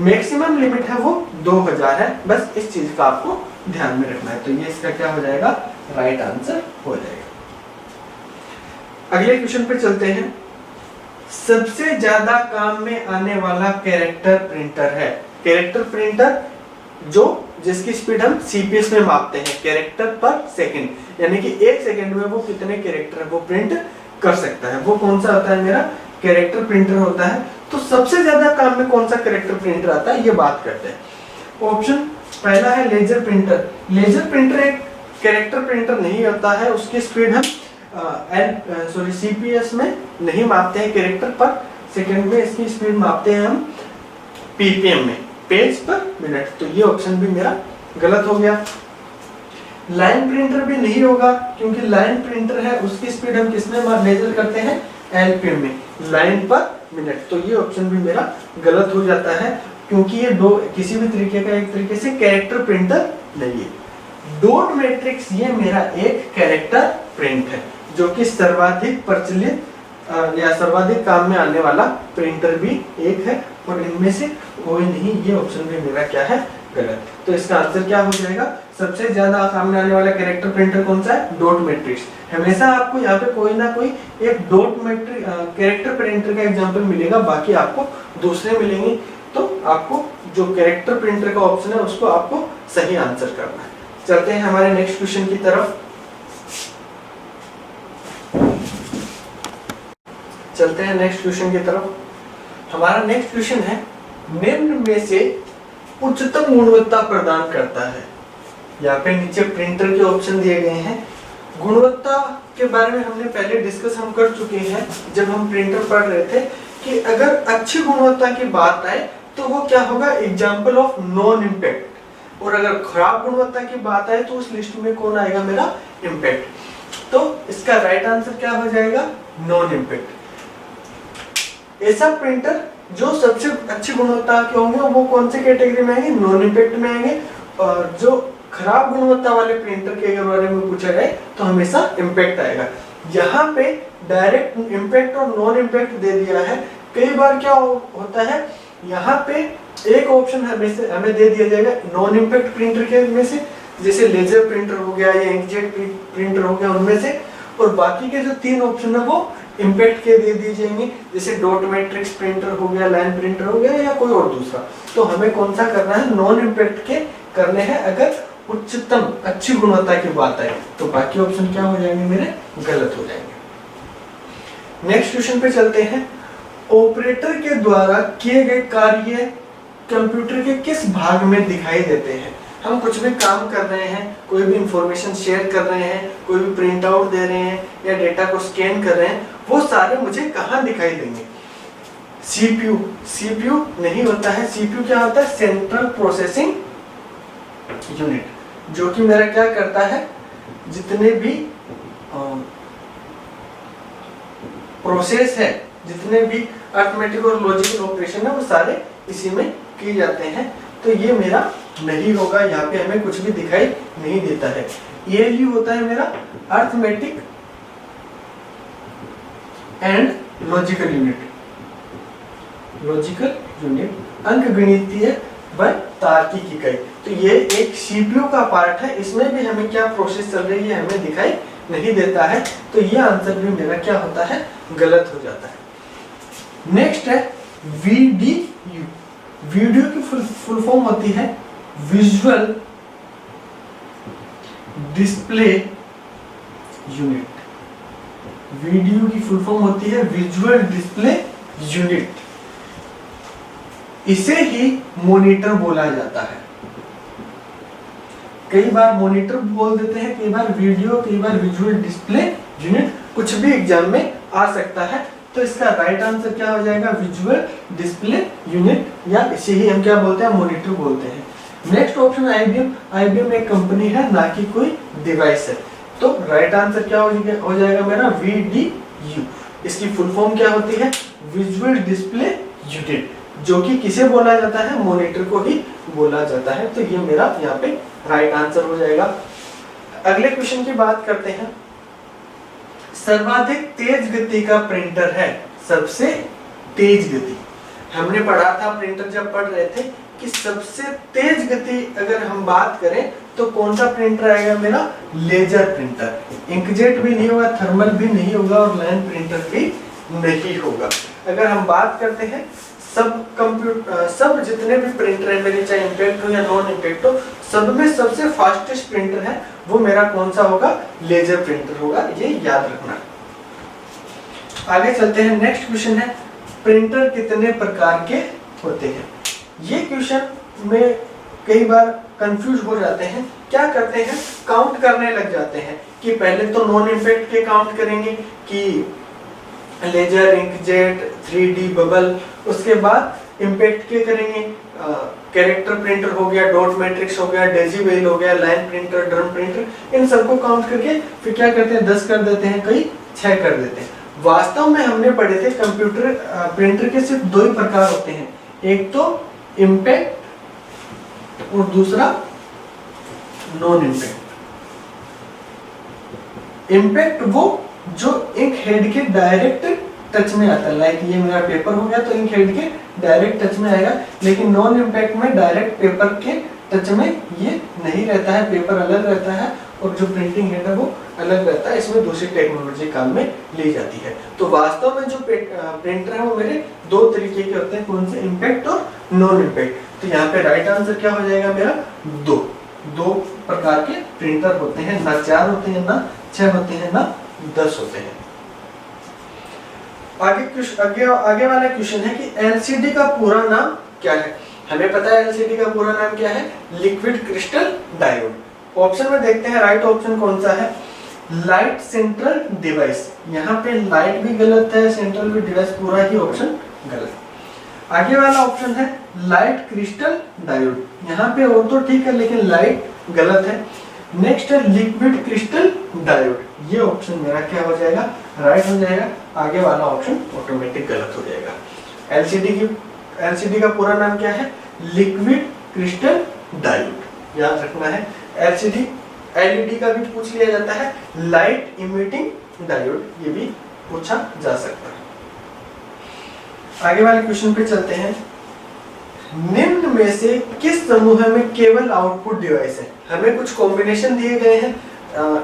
मैक्सिमम लिमिट है वो 2000 है। बस इस चीज का आपको ध्यान में रखना है। तो ये इसका क्या हो जाएगा, राइट आंसर हो जाएगा। अगले क्वेश्चन पे चलते हैं। सबसे ज्यादा काम में आने वाला कैरेक्टर प्रिंटर है। कैरेक्टर प्रिंटर जो जिसकी स्पीड हम CPS में मापते हैं, कैरेक्टर पर सेकंड, यानी कि 1 सेकंड में वो कितने कैरेक्टर वो प्रिंट कर सकता है, वो कौन सा होता है, मेरा कैरेक्टर प्रिंटर होता है। तो सबसे ज्यादा काम में कौन सा कैरेक्टर प्रिंटर आता है, ये बात करते हैं। ऑप्शन पहला है लेजर प्रिंटर। लेजर प्रिंटर एक कैरेक्टर प्रिंटर नहीं होता है, उसकी स्पीड हम CPS में नहीं मापते हैं, कैरेक्टर पर सेकंड में इसकी स्पीड मापते हैं हम PPM में, पेज पर मिनट। तो ये ऑप्शन भी मेरा गलत हो गया। लाइन प्रिंटर भी नहीं होगा, क्योंकि लाइन प्रिंटर है उसकी स्पीड हम किसमें मेजर करते हैं, LPM में, लाइन पर मिनट। तो ये ऑप्शन भी मेरा गलत हो जाता है, क्योंकि ये दो किसी भी तरीके का एक तरीके से कैरेक्टर प्रिंटर नहीं है। डॉट मैट्रिक्स ये मेरा एक कैरेक्टर प्रिंट है, जो कि सर्वाधिक प्रचलित या सर्वाधिक काम में आने वाला प्रिंटर भी एक है, और इनमें से कोई नहीं। ये ऑप्शन भी मेरा क्या है, गलत। तो इसका आंसर क्या हो जाएगा, सबसे ज्यादा काम में आने वाला कैरेक्टर प्रिंटर कौन सा है, डॉट मैट्रिक्स। हमेशा आपको यहाँ पे कोई ना कोई एक डॉट मैट्रिक्स कैरेक्टर प्रिंटर का एग्जांपल मिलेगा, बाकी आपको दूसरे मिलेंगे। तो आपको जो कैरेक्टर प्रिंटर का ऑप्शन है उसको आपको सही आंसर करना है। चलते हैं हमारे नेक्स्ट क्वेश्चन की तरफ। चलते हैं नेक्स्ट क्वेश्चन की तरफ। हमारा नेक्स्ट क्वेश्चन है, निम्न में से उच्चतम गुणवत्ता प्रदान करता है। यहाँ पे नीचे प्रिंटर के ऑप्शन दिए गए हैं। गुणवत्ता के बारे में हमने पहले डिस्कस हम कर चुके हैं जब हम प्रिंटर पढ़ रहे थे, कि अगर अच्छी गुणवत्ता की बात आए तो वो क्या होगा, एग्जाम्पल ऑफ नॉन इम्पैक्ट। और अगर खराब गुणवत्ता की बात आए तो उस लिस्ट में कौन आएगा, मेरा इम्पैक्ट। तो इसका राइट आंसर क्या हो जाएगा, नॉन इम्पैक्ट। ऐसा प्रिंटर जो सबसे अच्छी गुणवत्ता के होंगे वो कौन से कैटेगरी में आएंगे, नॉन इम्पैक्ट में आएंगे। और जो खराब गुणवत्ता वाले प्रिंटर के बारे में पूछा जाए तो हमेशा इम्पैक्ट आएगा। यहाँ पे डायरेक्ट इम्पैक्ट और नॉन इम्पैक्ट दे दिया है। कई बार क्या होता है, यहाँ पे एक ऑप्शन हमें दे दिया जाएगा नॉन इम्पैक्ट प्रिंटर के में से, जैसे लेजर प्रिंटर हो गया या इंकजेट प्रिंटर हो गया उनमें से, और बाकी के जो 3 ऑप्शन है वो इम्पैक्ट के दे दिए जाएंगे, जैसे डॉट मैट्रिक्स प्रिंटर हो गया, लाइन प्रिंटर हो गया या कोई और दूसरा। तो हमें कौन सा करना है, नॉन इम्पैक्ट के करने हैं अगर उच्चतम अच्छी गुणवत्ता की बात है। तो बाकी ऑप्शन क्या हो जाएंगे, मेरे गलत हो जाएंगे। नेक्स्ट क्वेश्चन पे चलते हैं। ऑपरेटर के द्वारा किए गए कार्य कंप्यूटर के किस भाग में दिखाई देते हैं। हम कुछ भी काम कर रहे हैं, कोई भी इंफॉर्मेशन शेयर कर रहे हैं, कोई भी प्रिंट आउट दे रहे हैं या डेटा को स्कैन कर रहे हैं, वो सारे मुझे कहाँ दिखाई देंगे, CPU नहीं होता है। CPU क्या होता है, सेंट्रल प्रोसेसिंग यूनिट, जो कि मेरा क्या करता है, जितने भी प्रोसेस है, जितने भी अरिथमेटिक और लॉजिकल ऑपरेशन है वो सारे इसी में किए जाते हैं। तो ये मेरा नहीं होगा, यहाँ पे हमें कुछ भी दिखाई नहीं देता है। ALU होता है मेरा अरिथमेटिक एंड लॉजिकल यूनिट, अंकगणितीय व तार्किक इकाई। तो ये एक CPU का पार्ट है, इसमें भी हमें क्या प्रोसेस चल रही है हमें दिखाई नहीं देता है। तो ये आंसर भी मेरा क्या होता है, गलत हो जाता है। नेक्स्ट है VDU। वीडियो की फुल फॉर्म होती है विजुअल डिस्प्ले यूनिट। वीडियो की फुल फॉर्म होती है विजुअल डिस्प्ले यूनिट। इसे ही मॉनिटर बोला जाता है। कई बार मॉनिटर बोल देते हैं, कई बार वीडियो, कई बार विजुअल डिस्प्ले यूनिट, कुछ भी एग्जाम में आ सकता है। तो इसका राइट आंसर क्या हो जाएगा? विजुअल डिस्प्ले यूनिट, या इसे ही हम क्या बोलते हैं? मॉनिटर बोलते हैं। Next option IBM. आईबीएम एक कंपनी है, ना कि कोई डिवाइस है। तो राइट आंसर क्या हो जाएगा मेरा? VDU। इसकी फुल फॉर्म क्या होती है? विजुअल डिस्प्ले यूनिट, जो कि किसे बोला जाता है? मॉनिटर को ही बोला जाता है। तो ये मेरा यहाँ पे राइट आंसर हो जाएगा। अगले क्वेश्चन की बात करते हैं। सर्वाधिक तेज गति का प्रिंटर है, सबसे तेज गति। हमने पढ़ा था प्रिंटर जब पढ़ रहे थे कि सबसे तेज गति अगर हम बात करें तो कौन सा प्रिंटर आएगा मेरा? Laser printer. इंकजेट भी नहीं होगा, थर्मल भी नहीं होगा और लाइन प्रिंटर भी नहीं होगा। अगर हम बात करते हैं सब जितने भी प्रिंटर है मेरे, चाहे इम्पैक्ट हो या नॉन इम्पैक्ट हो, सब में सबसे फास्टेस्ट प्रिंटर है वो मेरा कौन सा होगा? लेजर प्रिंटर होगा। ये याद रखना। आगे चलते हैं। नेक्स्ट क्वेश्चन है, प्रिंटर कितने प्रकार के होते हैं? ये क्वेश्चन में कई बार कंफ्यूज हो जाते हैं। क्या करते हैं? काउंट करने लग जाते हैं कि पहले तो नॉन इम्पैक्ट के काउंट करेंगे कि लेजर, इंकजेट, 3D बबल, उसके बाद इम्पैक्ट के करेंगे। कैरेक्टर प्रिंटर हो गया, डॉट मैट्रिक्स हो गया, डेसिबल हो गया, लाइन प्रिंटर, ड्रम प्रिंटर, इन सबको काउंट करके फिर क्या करते हैं? 10 कर देते हैं, कई 6 कर देते हैं। वास्तव में हमने पढ़े थे कंप्यूटर प्रिंटर के सिर्फ 2 ही प्रकार होते हैं, एक तो इम्पैक्ट और दूसरा नॉन इम्पैक्ट। इम्पैक्ट वो जो इंक हेड के डायरेक्ट टच में आता है, लाइक ये मेरा पेपर हो गया तो इंक हेड के डायरेक्ट टच में आएगा। लेकिन नॉन इम्पैक्ट में डायरेक्ट पेपर के टच में ये नहीं रहता है, पेपर अलग रहता है और जो प्रिंटिंग हेड है वो अलग रहता है। इसमें दूसरी टेक्नोलॉजी काम में ली जाती है। तो वास्तव में जो प्रिंटर है वो मेरे 2 तरीके के होते हैं, कौन से? इम्पैक्ट और नॉन इम्पैक्ट। तो यहाँ पे राइट आंसर क्या हो जाएगा मेरा? 2 प्रकार के प्रिंटर होते हैं, ना 4 होते हैं, ना 6 होते हैं, ना 10 होते हैं। आगे वाला क्वेश्चन है कि एलसीडी का पूरा नाम क्या है? हमें पता है एलसीडी का पूरा नाम क्या है? Liquid crystal diode. ऑप्शन में देखते हैं राइट ऑप्शन कौन सा है? Light central device. यहाँ पे लाइट भी गलत है, सेंट्रल भी डिवाइस, पूरा ही ऑप्शन गलत। आगे वाला ऑप्शन है लाइट क्रिस्टल डायोड। यहाँ पे और तो ठीक है लेकिन लाइट गलत है। नेक्स्ट है लिक्विड क्रिस्टल डायोड। ये ऑप्शन मेरा क्या हो जाएगा? राइट हो जाएगा। आगे वाला ऑप्शन ऑटोमेटिक गलत हो जाएगा। एलसीडी का पूरा नाम क्या है? लिक्विड क्रिस्टल डायोड, याद रखना है। एलसीडी एलईडी का भी पूछ लिया जाता है, लाइट इमिटिंग डायोड, ये भी पूछा जा सकता है। आगे वाले क्वेश्चन पे चलते हैं। निम्न में से किस समूह में केवल आउटपुट डिवाइस है? हमें कुछ कॉम्बिनेशन दिए गए हैं,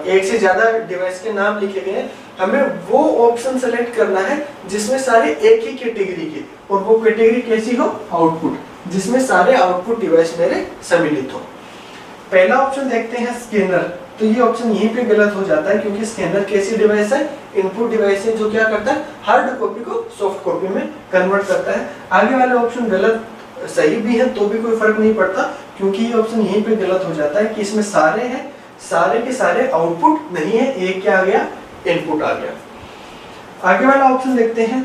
एक से ज्यादा डिवाइस के नाम लिखे गए हैं। हमें वो ऑप्शन सेलेक्ट करना है जिसमें सारे एक ही कैटेगरी के, और वो कैटेगरी कैसी हो? आउटपुट, जिसमें सारे आउटपुट डिवाइस मेरे सम्मिलित हो। पहला ऑप्शन देखते हैं स्कैनर। तो ये ऑप्शन यहीं पे गलत हो जाता है क्योंकि स्कैनर कैसी डिवाइस है? इनपुट डिवाइस है जो क्या करता है? हार्ड कॉपी को सॉफ्ट कॉपी में कन्वर्ट करता है। आगे वाले ऑप्शन गलत, सही भी है तो भी कोई फर्क नहीं पड़ता क्योंकि ये ऑप्शन यहीं पे गलत हो जाता है कि इसमें सारे हैं, सारे के सारे आउटपुट नहीं है, एक क्या आ गया? इनपुट आ गया। आगे वाला ऑप्शन देखते हैं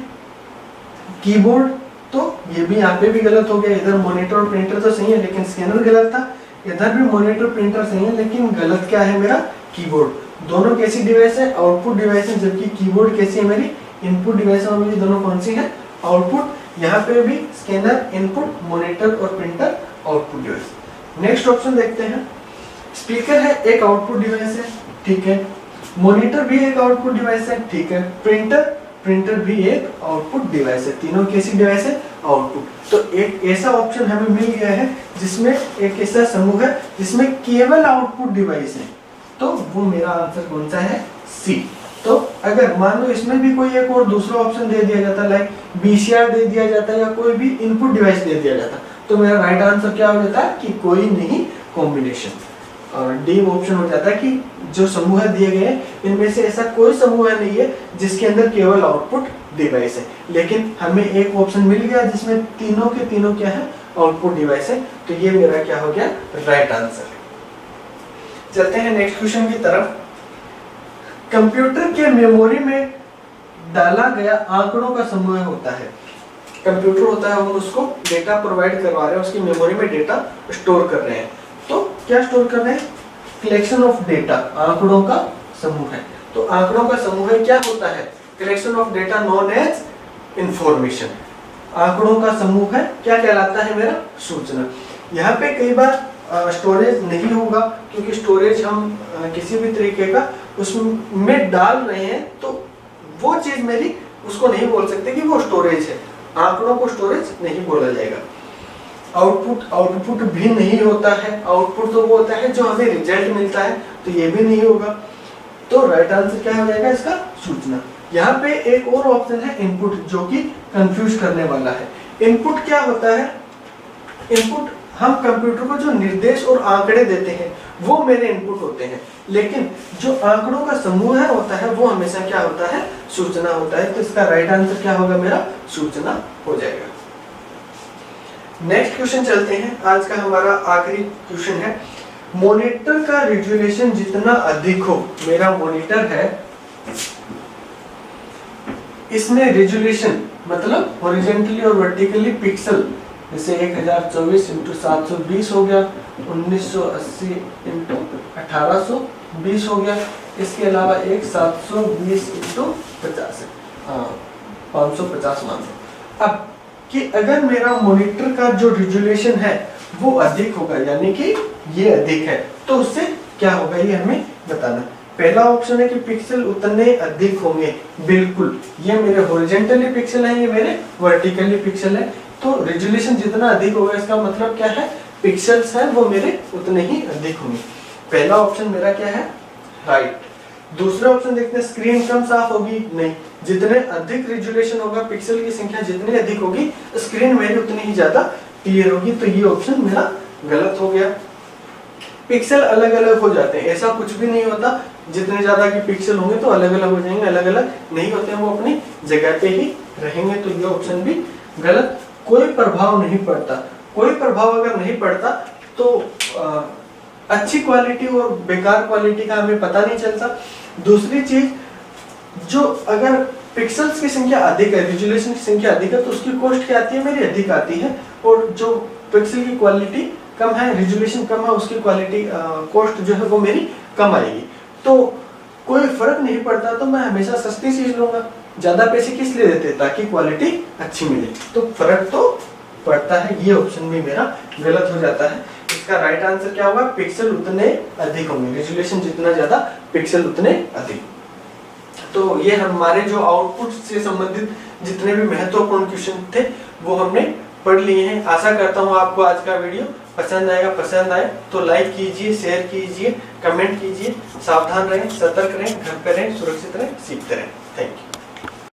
कीबोर्ड। तो ये भी यहाँ पे भी गलत हो गया। इधर मॉनिटर और प्रिंटर तो सही है लेकिन स्कैनर गलत था। इधर भी मॉनिटर प्रिंटर सही है लेकिन गलत क्या है मेरा? कीबोर्ड। दोनों कैसी डिवाइस है? आउटपुट डिवाइस है, जबकि कीबोर्ड कैसी है मेरी? इनपुट डिवाइस है। मेरी दोनों कौन सी है? आउटपुट। यहाँ पे भी स्कैनर इनपुट, मॉनिटर और printer output device. Next option देखते हैं। स्पीकर है, एक आउटपुट डिवाइस है, ठीक है। मॉनिटर भी एक आउटपुट डिवाइस है, ठीक है। प्रिंटर भी एक आउटपुट डिवाइस है। तीनों कैसी डिवाइस है? आउटपुट। तो एक ऐसा ऑप्शन हमें मिल गया है जिसमें एक ऐसा समूह है जिसमें केवल आउटपुट डिवाइस है। तो वो मेरा आंसर कौन सा है? सी। तो अगर मान लो इसमें भी कोई एक और दूसरा ऑप्शन दे दिया जाता, लाइक बीसीआर दे दिया जाता या कोई भी इनपुट डिवाइस दे दिया जाता, तो मेरा राइट आंसर क्या हो जाता है कि कोई नहीं कॉम्बिनेशन। डी ऑप्शन हो जाता है कि जो समूह दिए गए हैं इनमें से ऐसा कोई समूह नहीं है जिसके अंदर केवल आउटपुट डिवाइस है, लेकिन हमें एक ऑप्शन मिल गया जिसमें तीनों के तीनों क्या है, आउटपुट डिवाइस है। तो ये मेरा क्या हो गया, राइट आंसर है। चलते हैं नेक्स्ट क्वेश्चन की तरफ। कंप्यूटर के मेमोरी में डाला गया आंकड़ों का समूह होता है। कंप्यूटर होता है, हम उसको डेटा प्रोवाइड करवा रहे हैं, उसकी मेमोरी में डेटा स्टोर कर रहे हैं। तो क्या स्टोर कर रहे हैं, कलेक्शन ऑफ डेटा, आंकड़ों का समूह है। तो आंकड़ों का समूह क्या होता है, collection of data known as information. आंकड़ों का समूह है क्या कहलाता है, मेरा सूचना। यहाँ पे कई बार स्टोरेज नहीं होगा, क्योंकि स्टोरेज हम किसी भी तरीके का उसमें डाल रहे हैं, तो वो चीज मेरी उसको नहीं बोल सकते कि वो स्टोरेज है। आंकड़ों को स्टोरेज नहीं बोला जाएगा। आउटपुट भी नहीं होता है। आउटपुट तो वो होता है जो हमें रिजल्ट मिलता है, तो ये भी नहीं होगा। तो राइट आंसर क्या हो जाएगा इसका, सूचना। यहाँ पे एक और ऑप्शन है इनपुट, जो कि कंफ्यूज करने वाला है। इनपुट क्या होता है, इनपुट हम कंप्यूटर को जो निर्देश और आंकड़े देते हैं वो मेरे इनपुट होते हैं, लेकिन जो आंकड़ों का समूह है होता है वो हमेशा क्या होता है, सूचना होता है। तो इसका राइट आंसर क्या होगा, मेरा सूचना हो जाएगा। नेक्स्ट क्वेश्चन चलते हैं। आज का हमारा आखिरी क्वेश्चन है, मॉनिटर का रिजोल्यूशन जितना अधिक हो, मेरा मॉनिटर है, इसमें रिजोल्यूशन मतलब हॉरिजॉन्टली और वर्टिकली पिक्सल, जैसे 1024 इंटू 720 हो गया, 1980 इंटू 1820 हो गया। इसके अलावा एक 720 इंटू 50 है, 550 मान लो। अब कि अगर मेरा मॉनिटर का जो रिजोल्यूशन है वो अधिक होगा, यानी कि ये अधिक है, तो उससे क्या होगा ये हमें बताना। पहला ऑप्शन है कि पिक्सल उतने अधिक होंगे, बिल्कुल। ये मेरे हॉरिजॉन्टली पिक्सल है, ये मेरे वर्टिकली पिक्सल है। तो रिजोल्यूशन जितना अधिक होगा इसका मतलब क्या है, पिक्सल्स हैं वो मेरे उतने ही अधिक होंगे। पहला ऑप्शन मेरा क्या है, राइट। दूसरा ऑप्शन देखते हैं, स्क्रीन कम साफ होगी, नहीं। जितने अधिक रिजोल्यूशन होगा, पिक्सल की संख्या जितनी अधिक होगी, स्क्रीन मेरी उतनी ही ज्यादा क्लियर होगी। तो ये ऑप्शन मेरा गलत हो गया। पिक्सल अलग अलग हो जाते हैं, ऐसा कुछ भी नहीं होता। जितने ज्यादा की पिक्सल होंगे तो अलग अलग हो जाएंगे, अलग अलग नहीं होते हैं, वो अपनी जगह पे ही रहेंगे। तो ये ऑप्शन भी गलत। कोई प्रभाव नहीं पड़ता, कोई प्रभाव अगर नहीं पड़ता तो अच्छी क्वालिटी और बेकार क्वालिटी का हमें पता नहीं चलता। दूसरी चीज, जो अगर पिक्सल्स की संख्या अधिक है, रिजोल्यूशन की संख्या अधिक है, तो उसकी कॉस्ट क्या आती है, मेरी अधिक आती है। और जो पिक्सल की क्वालिटी कम है, रिजोल्यूशन कम है, उसकी क्वालिटी कॉस्ट जो है वो मेरी कम आएगी। तो कोई फर्क नहीं पड़ता, तो मैं हमेशा सस्ती चीज लूंगा। ज्यादा पैसे किस लिए देते, ताकि क्वालिटी अच्छी मिले। तो फर्क तो पड़ता है। ये ऑप्शन भी मेरा गलत हो जाता है। इसका राइट आंसर क्या होगा, पिक्सल उतने अधिक होंगे, रिजोल्यूशन जितना ज्यादा पिक्सल उतने अधिक। तो ये हमारे जो आउटपुट से संबंधित जितने भी महत्वपूर्ण क्वेश्चन थे वो हमने पढ़ लिए हैं। आशा करता हूँ आपको आज का वीडियो पसंद आएगा। पसंद आए तो लाइक कीजिए, शेयर कीजिए, कमेंट कीजिए। सावधान रहें, सतर्क रहें, घर पे रहें, सुरक्षित रहें, सीखते रहें। Thank you.